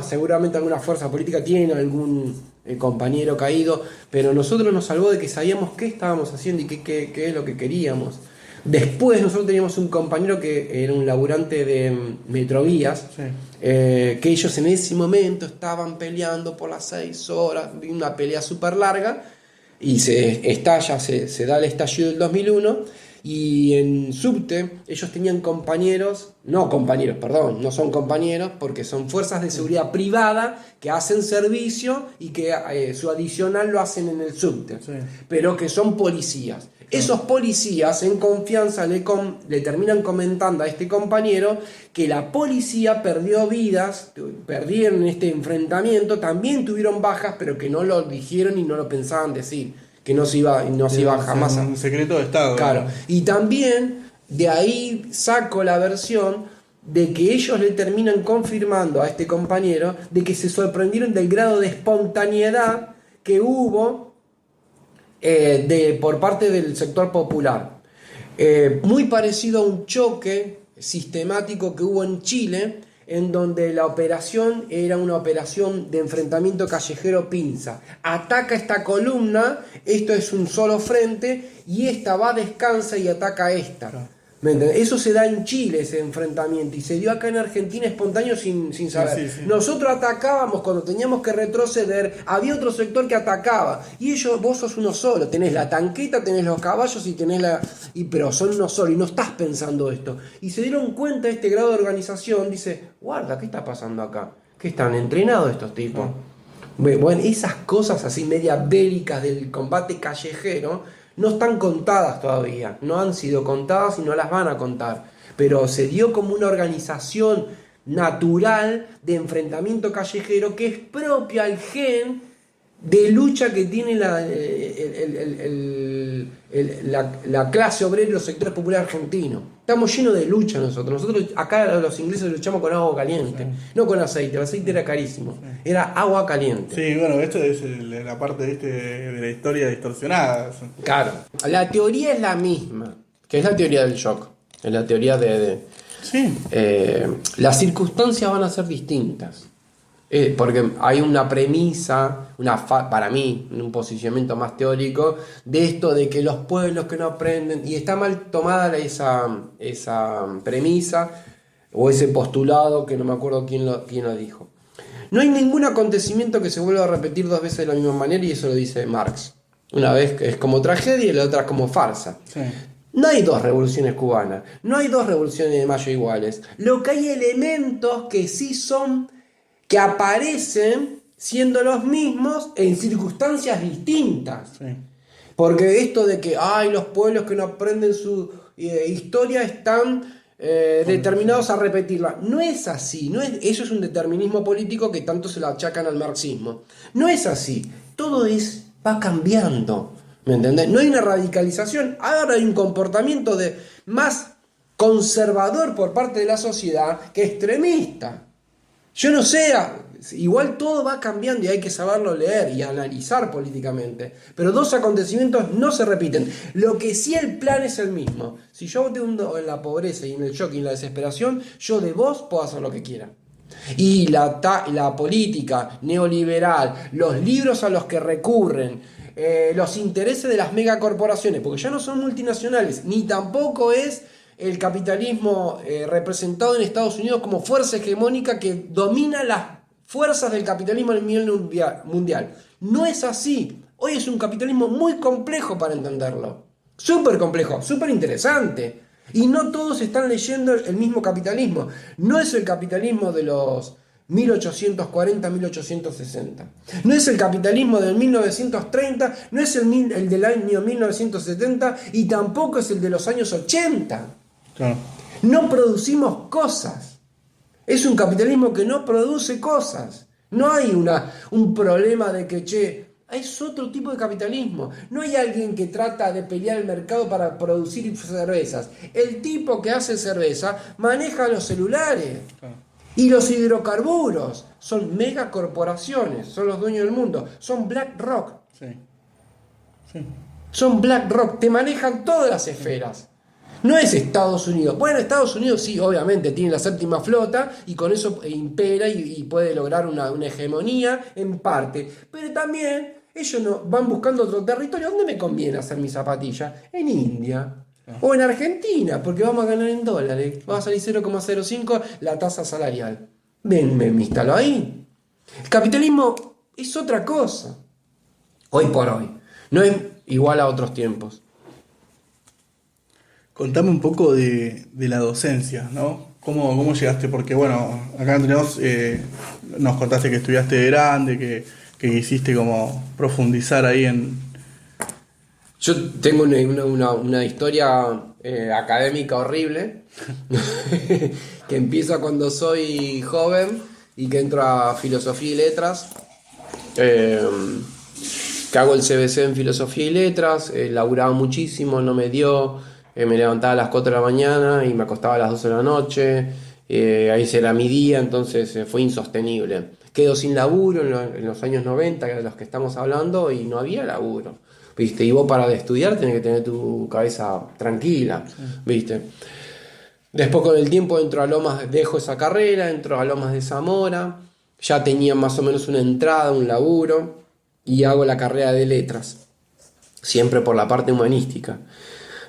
Seguramente alguna fuerza política tiene algún compañero caído, pero nosotros nos salvó de que sabíamos qué estábamos haciendo y qué es lo que queríamos. Después nosotros teníamos un compañero que era un laburante de Metrovías, Sí. que ellos en ese momento estaban peleando por las 6 horas, una pelea súper larga, y se da el estallido del 2001, y en subte ellos tenían no son compañeros, porque son fuerzas de seguridad privada que hacen servicio y que su adicional lo hacen en el subte, Sí. pero que son policías. Esos policías en confianza le terminan comentando a este compañero que la policía perdió vidas, perdieron este enfrentamiento, también tuvieron bajas, pero que no lo dijeron y no lo pensaban decir, que no se iba jamás a... Un secreto de Estado. Claro, y también de ahí saco la versión de que ellos le terminan confirmando a este compañero de que se sorprendieron del grado de espontaneidad que hubo por parte del sector popular. Muy parecido a un choque sistemático que hubo en Chile, en donde la operación era una operación de enfrentamiento callejero pinza. Ataca esta columna, esto es un solo frente, y esta va, descansa y ataca a esta. Claro. ¿Me entendés? Eso se da en Chile, ese enfrentamiento, y se dio acá en Argentina espontáneo sin saber. Sí. Nosotros atacábamos cuando teníamos que retroceder, había otro sector que atacaba, y vos sos uno solo, tenés la tanqueta, tenés los caballos y tenés pero son uno solo, y no estás pensando esto. Y se dieron cuenta de este grado de organización, dice, guarda, ¿qué está pasando acá? ¿Qué están entrenados estos tipos? Bueno, esas cosas así media bélicas del combate callejero no están contadas todavía, no han sido contadas y no las van a contar, pero se dio como una organización natural de enfrentamiento callejero que es propia al gen de lucha que tiene la clase obrera y los sectores populares argentinos. Estamos llenos de lucha nosotros. Nosotros acá los ingleses luchamos con agua caliente, no con aceite. El aceite era carísimo, era agua caliente. Sí, bueno, esto es la parte de la historia distorsionada. Claro, la teoría es la misma, que es la teoría del shock, es la teoría Sí. las circunstancias van a ser distintas. Porque hay una premisa, para mí, un posicionamiento más teórico, de esto de que los pueblos que no aprenden, y está mal tomada esa premisa o ese postulado, que no me acuerdo quién lo dijo. No hay ningún acontecimiento que se vuelva a repetir 2 veces de la misma manera, y eso lo dice Marx. Una vez es como tragedia y la otra como farsa. Sí. No hay 2 revoluciones cubanas, no hay 2 revoluciones de mayo iguales. Lo que hay elementos que sí son, que aparecen siendo los mismos en circunstancias distintas. Sí. Porque esto de que los pueblos que no aprenden su historia están determinados a repetirla. No es así. Eso es un determinismo político que tanto se lo achacan al marxismo. No es así. Todo va cambiando. ¿Me entendés? No hay una radicalización. Ahora hay un comportamiento más conservador por parte de la sociedad que extremista. Yo no sé, igual todo va cambiando y hay que saberlo leer y analizar políticamente. Pero 2 acontecimientos no se repiten. Lo que sí, el plan es el mismo. Si yo te hundo en la pobreza y en el shock y en la desesperación, yo de vos puedo hacer lo que quiera. Y la política neoliberal, los libros a los que recurren, los intereses de las megacorporaciones, porque ya no son multinacionales, ni tampoco es el capitalismo representado en Estados Unidos como fuerza hegemónica que domina las fuerzas del capitalismo a nivel mundial. No es así. Hoy es un capitalismo muy complejo para entenderlo. Súper complejo, súper interesante. Y no todos están leyendo el mismo capitalismo. No es el capitalismo de los 1840-1860. No es el capitalismo del 1930, no es el del año 1970 y tampoco es el de los años 80. Claro. No producimos cosas. Es un capitalismo que no produce cosas. No hay un problema de que, es otro tipo de capitalismo. No hay alguien que trata de pelear el mercado para producir cervezas. El tipo que hace cerveza maneja los celulares. Claro. Y los hidrocarburos. Son megacorporaciones. Son los dueños del mundo. Son BlackRock. Sí. Sí. Son BlackRock. Te manejan todas las esferas. No es Estados Unidos. Bueno, Estados Unidos sí, obviamente, tiene la 7ª flota y con eso impera y puede lograr una hegemonía en parte. Pero también ellos van buscando otro territorio. ¿Dónde me conviene hacer mis zapatillas? En India. O en Argentina, porque vamos a ganar en dólares. Va a salir 0,05 la tasa salarial. Ven, me instaló ahí. El capitalismo es otra cosa. Hoy por hoy. No es igual a otros tiempos. Contame un poco de la docencia, ¿no? ¿Cómo llegaste? Porque bueno, acá entre nos contaste que estudiaste de grande, que quisiste como profundizar ahí en... Yo tengo una historia académica horrible, que empieza cuando soy joven y que entro a Filosofía y Letras, que hago el CBC en Filosofía y Letras, laburaba muchísimo, no me dio, me levantaba a las 4 de la mañana y me acostaba a las 12 de la noche, ahí era mi día, entonces fue insostenible. Quedo sin laburo en los años 90, de los que estamos hablando, y no había laburo. ¿Viste? Y vos para estudiar tenés que tener tu cabeza tranquila, ¿viste? Después con el tiempo entro a Lomas, dejo esa carrera, entro a Lomas de Zamora, ya tenía más o menos una entrada, un laburo, y hago la carrera de letras, siempre por la parte humanística.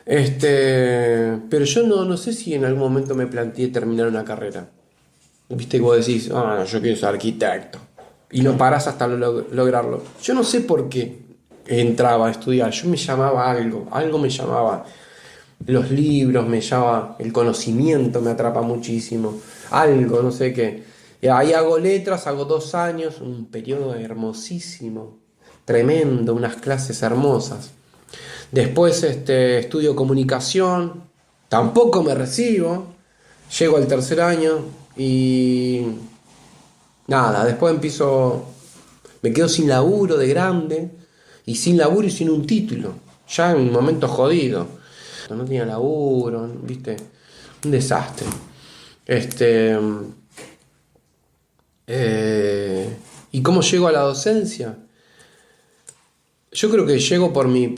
Pero yo no sé si en algún momento me planteé terminar una carrera. ¿Viste? Que vos decís, no, yo quiero ser arquitecto, y no parás hasta lograrlo. Yo no sé por qué entraba a estudiar, yo me llamaba algo me llamaba, los libros me llamaba, el conocimiento me atrapa muchísimo, algo, no sé qué. Y ahí hago letras, hago 2 años, un periodo hermosísimo, tremendo, unas clases hermosas. Después estudio comunicación, tampoco me recibo, llego al 3er año y nada, después me quedo sin laburo de grande. Y sin laburo y sin un título, ya en un momento jodido. No tenía laburo, ¿viste? Un desastre. ¿Y cómo llego a la docencia? Yo creo que llego por mi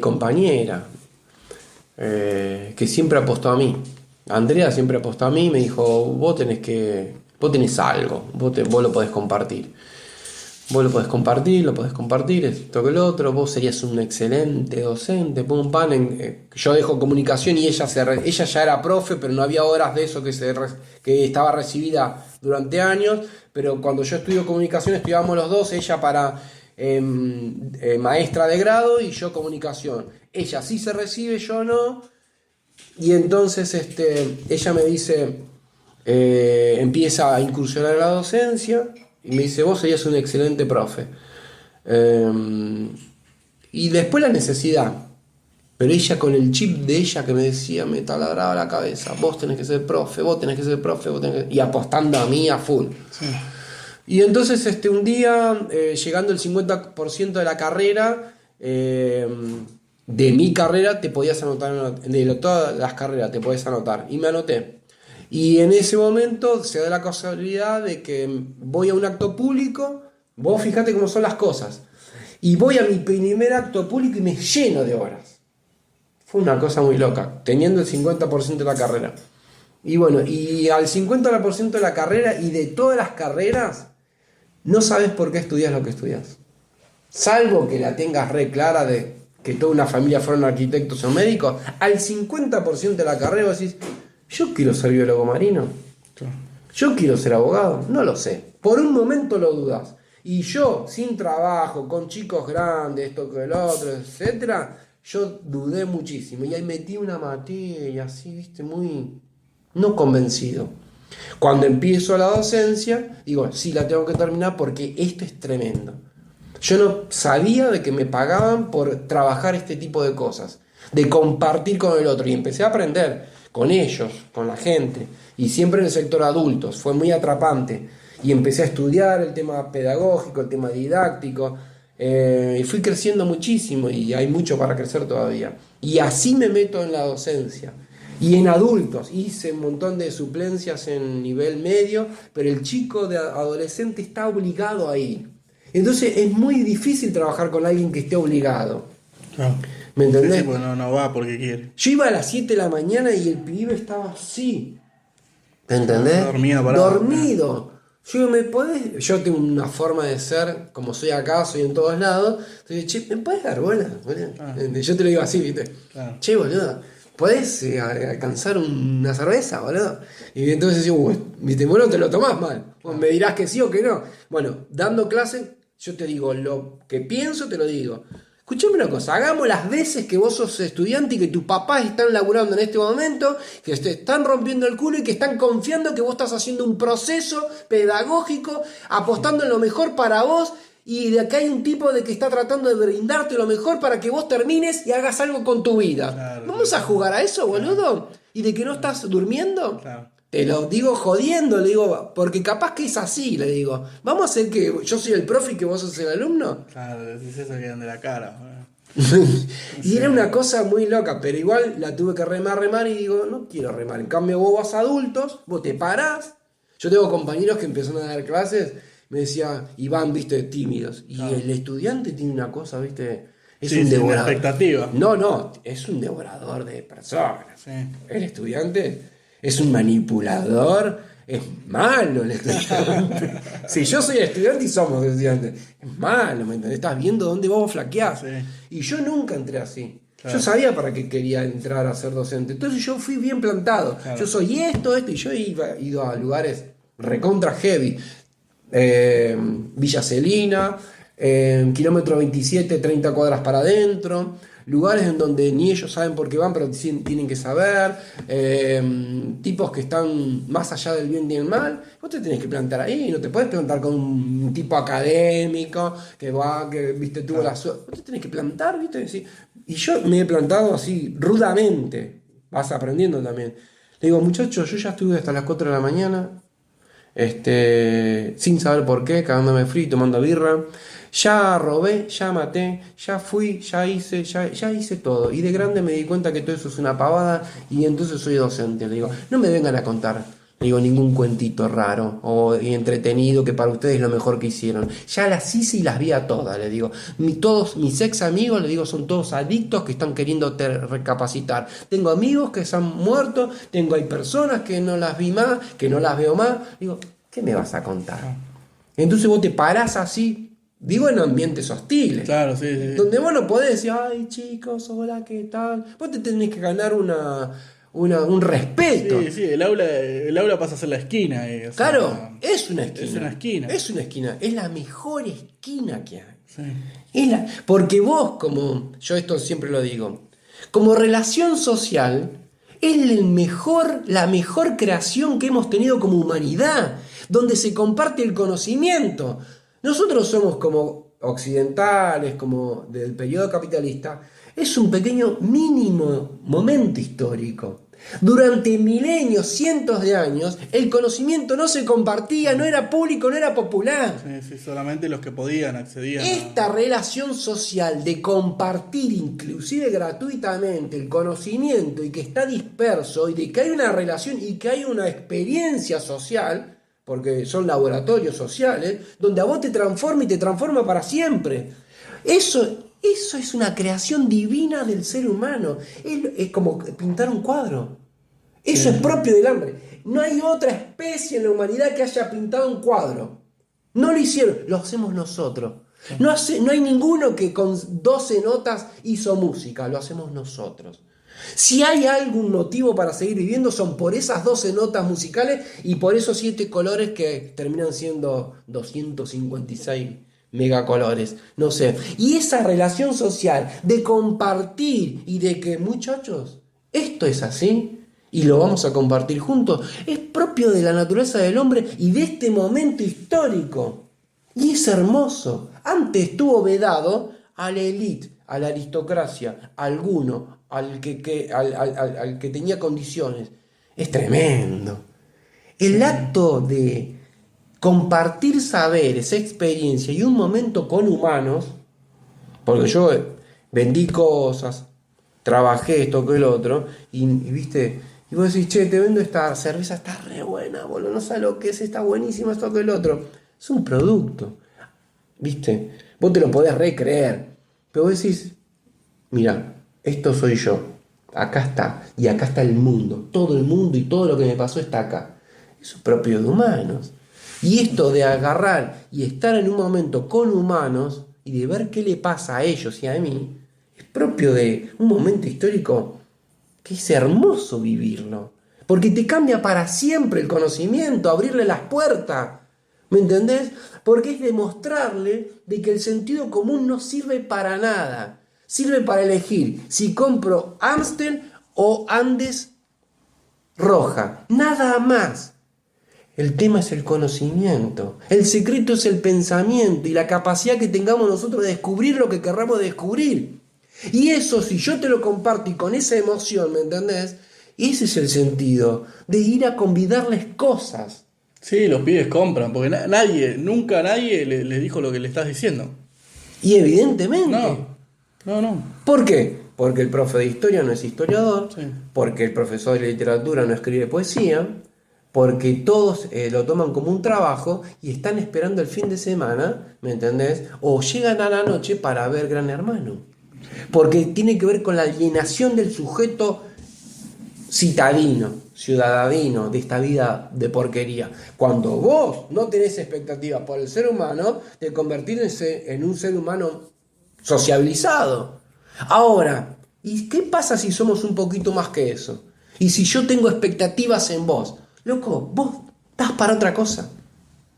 compañera, que siempre apostó a mí. Andrea siempre apostó a mí y me dijo, vos tenés algo, vos lo podés compartir. Vos lo podés compartir, esto que lo otro, vos serías un excelente docente, pum, pan. Yo dejo comunicación y ella ya era profe, pero no había horas de eso que estaba recibida durante años, pero cuando yo estudio comunicación estudiábamos los dos, ella para maestra de grado y yo comunicación. Ella sí se recibe, yo no, y entonces ella me dice, empieza a incursionar en la docencia. Y me dice, vos serías un excelente profe. Y después la necesidad. Pero ella con el chip de ella que me decía, me taladraba la cabeza. Vos tenés que ser profe, vos tenés que ser profe, y apostando a mí a full. Sí. Y entonces un día, llegando el 50% de la carrera, de mi carrera, te podías anotar, de todas las carreras te podías anotar. Y me anoté. Y en ese momento se da la casualidad de que voy a un acto público, vos fíjate cómo son las cosas, y voy a mi primer acto público y me lleno de horas. Fue una cosa muy loca, teniendo el 50% de la carrera. Y bueno, y al 50% de la carrera y de todas las carreras, no sabes por qué estudias lo que estudias. Salvo que la tengas re clara de que toda una familia fueron arquitectos o médicos, al 50% de la carrera vos decís, yo quiero ser biólogo marino, yo quiero ser abogado, no lo sé, por un momento lo dudas. Y yo, sin trabajo, con chicos grandes, esto que el otro, etcétera, yo dudé muchísimo. Y ahí metí una materia así, viste, muy no convencido. Cuando empiezo la docencia, digo, sí, la tengo que terminar porque esto es tremendo. Yo no sabía de que me pagaban por trabajar este tipo de cosas, de compartir con el otro, y empecé a aprender con ellos, con la gente, y siempre en el sector adultos, fue muy atrapante, y empecé a estudiar el tema pedagógico, el tema didáctico, y fui creciendo muchísimo, y hay mucho para crecer todavía, y así me meto en la docencia, y en adultos, hice un montón de suplencias en nivel medio, pero el chico de adolescente está obligado a ir, entonces es muy difícil trabajar con alguien que esté obligado. Claro. ¿Me entendés? Sí, pues no va porque quiere. Yo iba a las 7 de la mañana y el pibe estaba así. ¿Me entendés? Dormía parado. Dormido. Yo ¿me podés? Yo tengo una forma de ser, como soy acá, soy en todos lados. Entonces, che, ¿me podés dar bola, boludo? Yo te lo digo así, ¿viste? Claro. Che, boludo, ¿podés alcanzar una cerveza, boludo? Y entonces digo, ¿viste? Bueno, te lo tomás mal. Vos me dirás que sí o que no. Bueno, dando clase, yo te digo lo que pienso, te lo digo. Escuchame una cosa, hagamos las veces que vos sos estudiante y que tus papás están laburando en este momento, que te están rompiendo el culo y que están confiando que vos estás haciendo un proceso pedagógico, apostando en lo mejor para vos, y de acá hay un tipo de que está tratando de brindarte lo mejor para que vos termines y hagas algo con tu vida. Claro, ¿Vamos a jugar a eso, boludo? ¿Y de que no estás durmiendo? Claro. Te lo digo jodiendo, le digo, porque capaz que es así, le digo. ¿Vamos a hacer que yo soy el profe y que vos sos el alumno? Claro, decís eso que de la cara. Y era una cosa muy loca, pero igual la tuve que remar y digo, no quiero remar. En cambio, vos vas adultos, vos te parás. Yo tengo compañeros que empezaron a dar clases, me decía, y van, viste, tímidos. Y el estudiante tiene una cosa, viste, es un devorador. Expectativa. No, es un devorador de personas. Sí. El estudiante es un manipulador, es malo el estudiante. Si yo soy estudiante y somos estudiantes, es malo, ¿me entendés? Estás viendo dónde vos flaqueás. Sí. Y yo nunca entré así. Claro. Yo sabía para qué quería entrar a ser docente. Entonces yo fui bien plantado. Claro. Yo soy esto, y yo he ido a lugares recontra heavy. Villa Celina, kilómetro 27, 30 cuadras para adentro. Lugares en donde ni ellos saben por qué van, pero tienen que saber. Tipos que están más allá del bien y del mal. Vos te tenés que plantar ahí, no te puedes plantar con un tipo académico que viste, tuvo la suerte. Vos te tenés que plantar, viste. Sí. Y yo me he plantado así, rudamente. Vas aprendiendo también. Le digo, muchachos, yo ya estuve hasta las 4 de la mañana. Sin saber por qué, cagándome frío, tomando birra. Ya robé, ya maté, ya fui, ya hice todo. Y de grande me di cuenta que todo eso es una pavada y entonces soy docente. Le digo, no me vengan a contar, le digo, ningún cuentito raro y entretenido que para ustedes es lo mejor que hicieron. Ya las hice y las vi a todas, le digo. Todos mis ex amigos, le digo, son todos adictos que están queriendo recapacitar. Tengo amigos que se han muerto, hay personas que no las vi más, que no las veo más. Digo, ¿qué me vas a contar? Entonces vos te parás así. Digo en ambientes hostiles. Claro, sí. Donde vos no podés decir, ay chicos, hola, ¿qué tal? Vos te tenés que ganar un respeto. Sí, el aula pasa a ser la esquina. Claro, es una esquina. Es una esquina. Es una esquina. Es la mejor esquina que hay. Sí. Porque vos, como yo esto siempre lo digo, como relación social, es la mejor creación que hemos tenido como humanidad, donde se comparte el conocimiento. Nosotros somos como occidentales, como del periodo capitalista, es un pequeño mínimo momento histórico. Durante milenios, cientos de años, el conocimiento no se compartía, no era público, no era popular. Sí, solamente los que podían accedían. Esta relación social de compartir inclusive gratuitamente el conocimiento y que está disperso y de que hay una relación y que hay una experiencia social, porque son laboratorios sociales, donde a vos te transforma y te transforma para siempre. Eso es una creación divina del ser humano. Es como pintar un cuadro. Eso es propio del hombre. No hay otra especie en la humanidad que haya pintado un cuadro. No lo hicieron, lo hacemos nosotros. No hay ninguno que con 12 notas hizo música, lo hacemos nosotros. Si hay algún motivo para seguir viviendo, son por esas 12 notas musicales y por esos 7 colores que terminan siendo 256 megacolores. No sé. Y esa relación social de compartir y de que, muchachos, esto es así y lo vamos a compartir juntos, es propio de la naturaleza del hombre y de este momento histórico. Y es hermoso. Antes estuvo vedado a la élite, a la aristocracia, a alguno, al que tenía condiciones. Es tremendo. El acto de compartir saberes, experiencia y un momento con humanos, porque yo vendí cosas, trabajé esto que el otro, y viste, y vos decís, che, te vendo esta cerveza, está re buena, boludo, no sabes lo que es, está buenísima esto que el otro. Es un producto, viste, vos te lo podés recreer, pero vos decís, mira, esto soy yo, acá está, y acá está el mundo, todo el mundo y todo lo que me pasó está acá. Eso es propio de humanos. Y esto de agarrar y estar en un momento con humanos y de ver qué le pasa a ellos y a mí, es propio de un momento histórico que es hermoso vivirlo. Porque te cambia para siempre el conocimiento, abrirle las puertas. ¿Me entendés? Porque es demostrarle de que el sentido común no sirve para nada. Sirve para elegir si compro Amstel o Andes roja. Nada más. El tema es el conocimiento. El secreto es el pensamiento y la capacidad que tengamos nosotros de descubrir lo que querramos descubrir. Y eso, si yo te lo comparto y con esa emoción, ¿me entendés? Ese es el sentido de ir a convidarles cosas. Sí, los pibes compran, porque nunca nadie le dijo lo que le estás diciendo. Y evidentemente. No. ¿Por qué? Porque el profe de historia no es historiador, Sí. porque el profesor de literatura no escribe poesía, porque todos lo toman como un trabajo y están esperando el fin de semana, ¿me entendés? O llegan a la noche para ver Gran Hermano. Porque tiene que ver con la alienación del sujeto ciudadano de esta vida de porquería. Cuando vos no tenés expectativas por el ser humano, te convertís en un ser humano sociabilizado. Ahora, ¿y qué pasa si somos un poquito más que eso? Y si yo tengo expectativas en vos, loco, vos estás para otra cosa.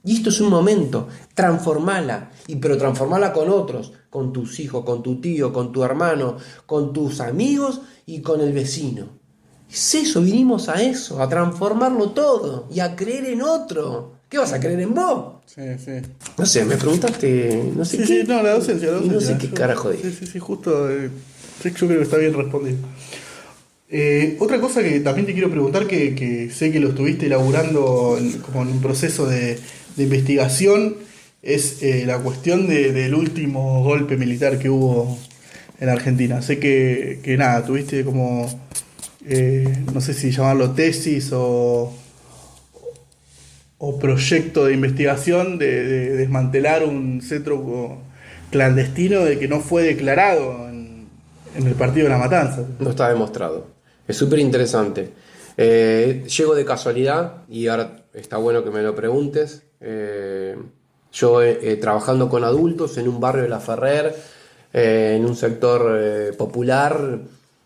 Y esto es un momento, transformala, pero transformala con otros, con tus hijos, con tu tío, con tu hermano, con tus amigos y con el vecino. Es eso, vinimos a eso, a transformarlo todo y a creer en otro. ¿Qué vas a creer en vos? Sí. No sé, me preguntaste, no sé qué. Sí, no, la docencia. Y no sé qué carajo dije. Sí, justo. Sí, yo creo que está bien respondido. Otra cosa que también te quiero preguntar, que sé que lo estuviste elaborando como en un proceso de investigación, es la cuestión del último golpe militar que hubo en Argentina. Sé que nada, tuviste como, no sé si llamarlo tesis o proyecto de investigación de desmantelar un centro clandestino de que no fue declarado en el partido de La Matanza. No está demostrado. Es súper interesante. Llego de casualidad y ahora está bueno que me lo preguntes. Yo trabajando con adultos en un barrio de La Ferrer, en un sector popular,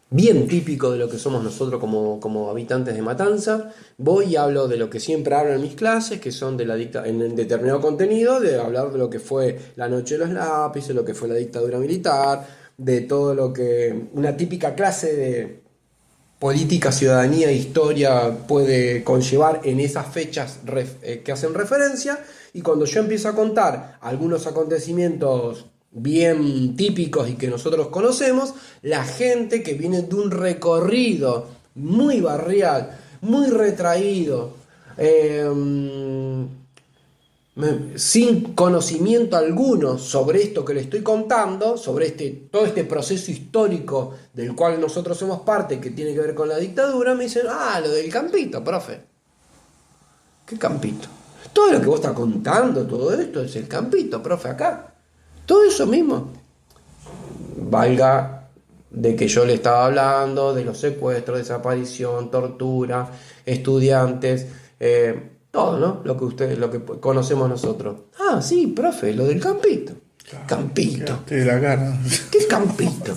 bien típico de lo que somos nosotros como habitantes de Matanza, voy y hablo de lo que siempre hablo en mis clases, que son de en determinado contenido, de hablar de lo que fue la noche de los lápices, lo que fue la dictadura militar, de todo lo que una típica clase de política, ciudadanía e historia puede conllevar en esas fechas que hacen referencia. Y cuando yo empiezo a contar algunos acontecimientos bien típicos y que nosotros conocemos, la gente que viene de un recorrido muy barrial, muy retraído, sin conocimiento alguno sobre esto que le estoy contando, sobre todo este proceso histórico del cual nosotros somos parte, que tiene que ver con la dictadura, me dicen, lo del campito, profe. ¿Qué campito? Todo lo que vos estás contando, todo esto es el campito, profe, acá. Todo eso mismo. Valga de que yo le estaba hablando de los secuestros, desaparición, tortura, estudiantes, todo, ¿no? Lo que conocemos nosotros. Ah, sí, profe, lo del campito. Campito. De la cara. ¿Qué campito?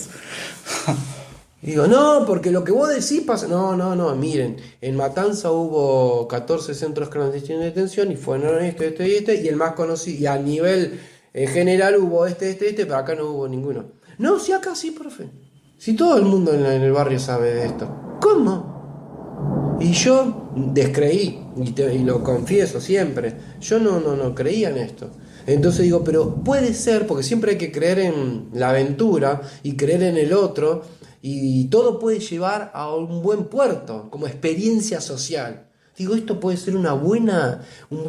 Digo, no, porque lo que vos decís pasa. No, miren, en Matanza hubo 14 centros clandestinos de detención y fueron este, y el más conocido, y a nivel general hubo este, pero acá no hubo ninguno. No, sí, acá sí, profe. Si todo el mundo en el barrio sabe de esto. ¿Cómo? Y yo descreí, y lo confieso siempre, yo no creía en esto. Entonces digo, pero puede ser, porque siempre hay que creer en la aventura y creer en el otro, y todo puede llevar a un buen puerto, como experiencia social. Digo, esto puede ser un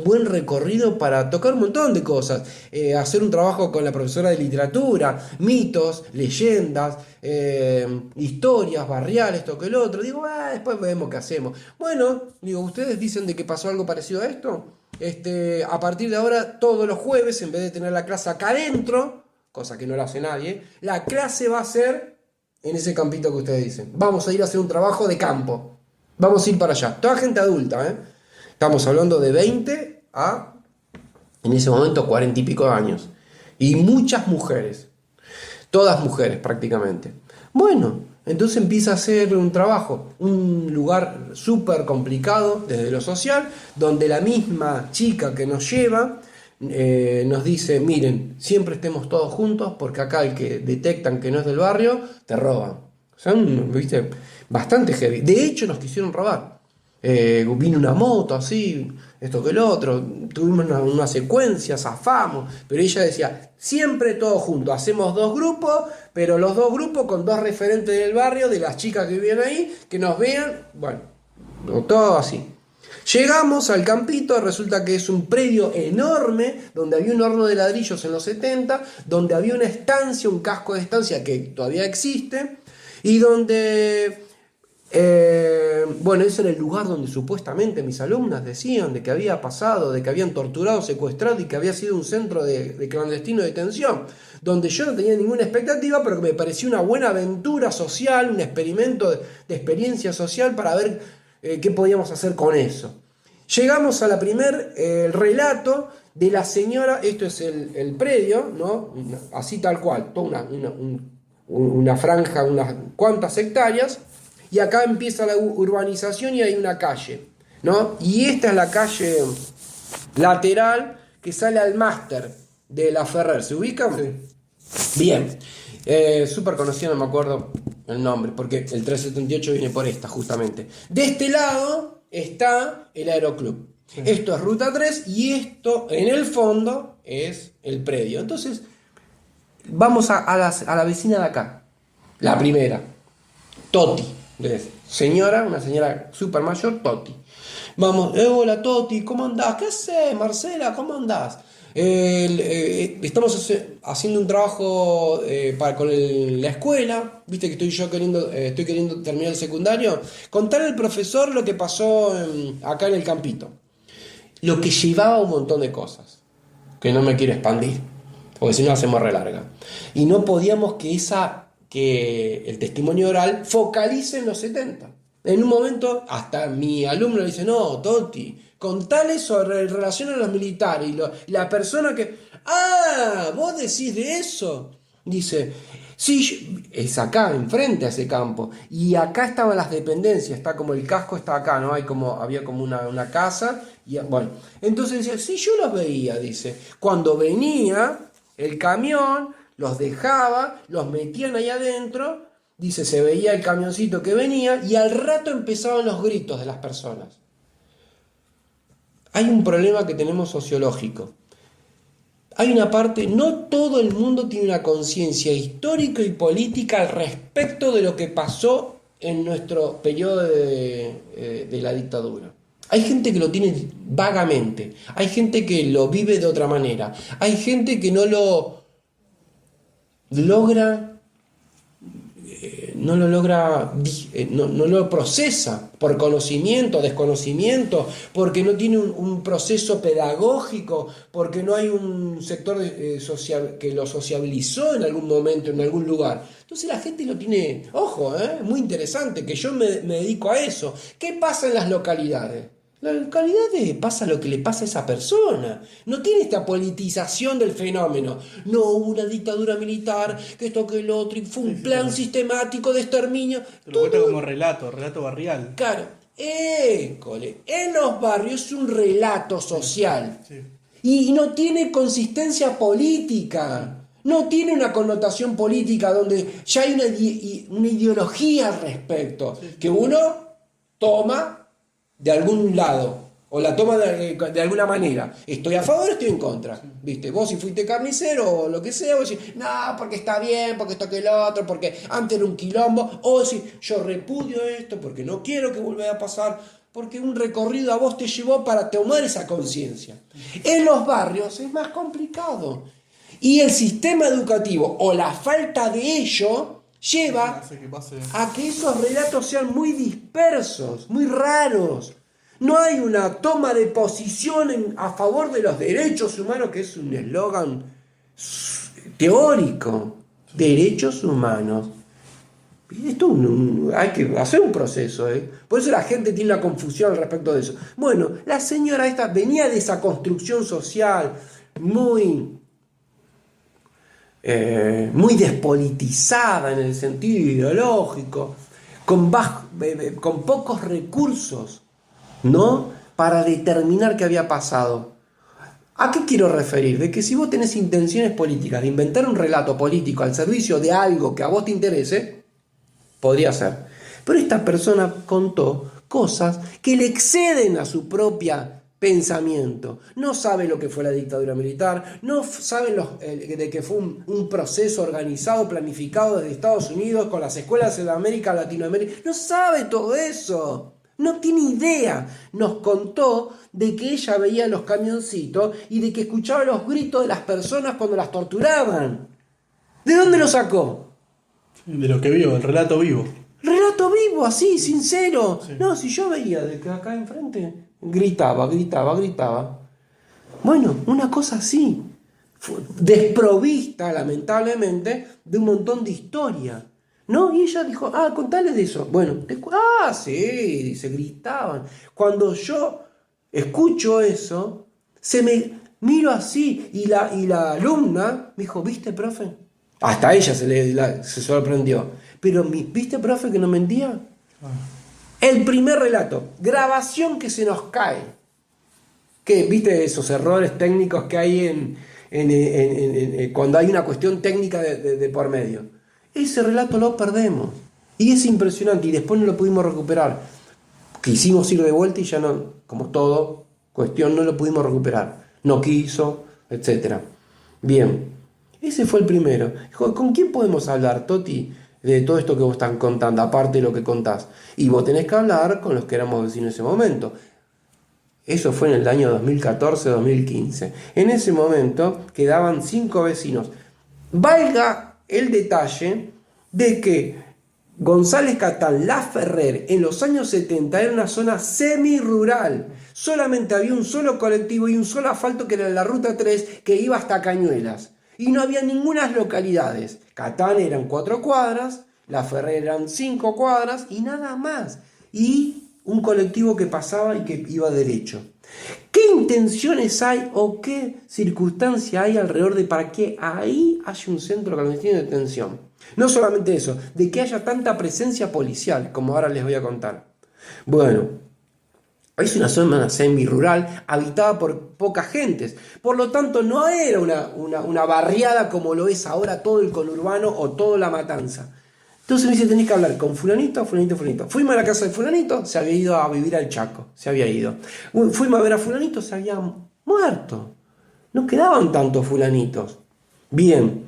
buen recorrido para tocar un montón de cosas. Hacer un trabajo con la profesora de literatura, mitos, leyendas, historias barriales, esto que el otro. Digo, después vemos qué hacemos. Bueno, digo, ¿ustedes dicen de que pasó algo parecido a esto? A partir de ahora, todos los jueves, en vez de tener la clase acá adentro, cosa que no lo hace nadie, la clase va a ser en ese campito que ustedes dicen. Vamos a ir a hacer un trabajo de campo. Vamos a ir para allá. Toda gente adulta, ¿eh? Estamos hablando de 20 a en ese momento 40 y pico de años, y muchas mujeres, todas mujeres prácticamente. Bueno, entonces empieza a ser un trabajo, un lugar súper complicado desde lo social, donde la misma chica que nos lleva nos dice, miren, siempre estemos todos juntos, porque acá el que detectan que no es del barrio, te roban. Son, viste, bastante heavy. De hecho, nos quisieron robar. Vino una moto así, esto que lo otro, tuvimos una secuencia, zafamos, pero ella decía, siempre todos juntos, hacemos 2 grupos, pero los 2 grupos con 2 referentes del barrio, de las chicas que vivían ahí, que nos vean, bueno, todo así. Llegamos al campito, resulta que es un predio enorme, donde había un horno de ladrillos en los 70, donde había una estancia, un casco de estancia que todavía existe, y donde... bueno, ese era el lugar donde supuestamente mis alumnas decían de que había pasado, de que habían torturado, secuestrado y que había sido un centro de clandestino de detención, donde yo no tenía ninguna expectativa, pero que me parecía una buena aventura social, un experimento de experiencia social para ver qué podíamos hacer con eso. Llegamos a la primer relato de la señora, esto es el predio, ¿no? Así tal cual, toda una franja, unas cuantas hectáreas. Y acá empieza la urbanización y hay una calle, ¿no? Y esta es la calle lateral que sale al máster de la Ferrer. ¿Se ubican? Sí. Bien. Súper conocida, no me acuerdo el nombre, porque el 378 viene por esta, justamente. De este lado está el Aeroclub. Sí. Esto es Ruta 3 y esto, en el fondo, es el predio. Entonces, vamos a la vecina de acá. La primera. Toti. Señora, una señora super mayor, Toti. Vamos, hola Toti, ¿cómo andás? ¿Qué haces, Marcela? ¿Cómo andás? Estamos haciendo un trabajo con la escuela, viste que estoy queriendo terminar el secundario. Contarle al profesor lo que pasó acá en el campito. Lo que llevaba un montón de cosas, que no me quiero expandir, porque si no hacemos re larga. Y no podíamos que el testimonio oral focalice en los 70. En un momento, hasta mi alumno le dice, no, Toti, contale sobre relación a los militares y la persona que... Ah, vos decís de eso. Dice, sí, es acá, enfrente a ese campo. Y acá estaban las dependencias, está como el casco está acá, ¿no? Había como una casa. Y, bueno, entonces decía, sí, yo los veía, dice. Cuando venía el camión... los dejaba, los metían ahí adentro, dice, se veía el camioncito que venía y al rato empezaban los gritos de las personas. Hay un problema que tenemos sociológico. Hay una parte, no todo el mundo tiene una conciencia histórica y política al respecto de lo que pasó en nuestro periodo de la dictadura. Hay gente que lo tiene vagamente, hay gente que lo vive de otra manera, hay gente que no lo procesa por conocimiento, desconocimiento, porque no tiene un proceso pedagógico, porque no hay un sector que lo sociabilizó en algún momento, en algún lugar. Entonces la gente lo tiene, ojo, muy interesante, que yo me dedico a eso. ¿Qué pasa en las localidades? La localidad pasa lo que le pasa a esa persona. No tiene esta politización del fenómeno. No hubo una dictadura militar, que esto, que lo otro, y fue un plan sistemático de exterminio. Te lo cuenta como relato barrial. Claro, en los barrios es un relato social. Sí. Y no tiene consistencia política. No tiene una connotación política donde ya hay una ideología al respecto. Sí. Que uno toma de algún lado, o la toma de alguna manera. Estoy a favor, estoy en contra. ¿Viste? Vos si fuiste carnicero o lo que sea, vos decís, no, porque está bien, porque esto que el otro, porque antes era un quilombo. O decís, yo repudio esto porque no quiero que vuelva a pasar, porque un recorrido a vos te llevó para tomar esa conciencia. En los barrios es más complicado. Y el sistema educativo, o la falta de ello, lleva a que esos relatos sean muy dispersos, muy raros. No hay una toma de posición a favor de los derechos humanos, que es un eslogan teórico. Derechos humanos. Esto hay que hacer un proceso, ¿eh? Por eso la gente tiene una confusión al respecto de eso. Bueno, la señora esta venía de esa construcción social muy, muy despolitizada en el sentido ideológico, con pocos recursos, ¿no? Para determinar qué había pasado. ¿A qué quiero referir? De que si vos tenés intenciones políticas de inventar un relato político al servicio de algo que a vos te interese, podría ser. Pero esta persona contó cosas que le exceden a su propia pensamiento. No sabe lo que fue la dictadura militar, no sabe de que fue un proceso organizado, planificado desde Estados Unidos con las escuelas de América, Latinoamérica. No sabe todo eso. No tiene idea. Nos contó de que ella veía los camioncitos y de que escuchaba los gritos de las personas cuando las torturaban. ¿De dónde lo sacó? De lo que vio, el relato vivo. Relato vivo, así, sincero. Sí. No, si yo veía de que acá enfrente gritaba. Bueno, una cosa así. Desprovista, lamentablemente, de un montón de historia. ¿No? Y ella dijo, contale de eso. Bueno, sí, se gritaban. Cuando yo escucho eso, se me miro así y la alumna me dijo, ¿viste, profe? Hasta ella se sorprendió. Pero, ¿viste, profe, que no mentía? El primer relato, grabación que se nos cae. ¿Qué? ¿Viste esos errores técnicos que hay cuando hay una cuestión técnica de por medio? Ese relato lo perdemos. Y es impresionante. Y después no lo pudimos recuperar. Quisimos ir de vuelta y ya no, como todo, cuestión, no lo pudimos recuperar. No quiso, etc. Bien. Ese fue el primero. Dijo, ¿con quién podemos hablar, Toti, de todo esto que vos estás contando, aparte de lo que contás? Y vos tenés que hablar con los que éramos vecinos en ese momento. Eso fue en el año 2014-2015. En ese momento quedaban 5 vecinos. Valga el detalle de que González Catán, La Ferrer, en los años 70 era una zona semi-rural. Solamente había un solo colectivo y un solo asfalto que era la Ruta 3 que iba hasta Cañuelas. Y no había ninguna localidades. Catán eran 4 cuadras, La Ferrer eran 5 cuadras y nada más. Y un colectivo que pasaba y que iba derecho. ¿Qué intenciones hay o qué circunstancia hay alrededor de para que ahí haya un centro clandestino de detención? No solamente eso, de que haya tanta presencia policial, como ahora les voy a contar. Bueno, es una zona semi-rural habitada por pocas gentes. Por lo tanto, no era una barriada como lo es ahora todo el conurbano o toda La Matanza. Entonces me dice, tenés que hablar con fulanito. Fuimos a la casa de fulanito, se había ido a vivir al Chaco, se había ido. Fuimos a ver a fulanito, se había muerto. No quedaban tantos fulanitos. Bien,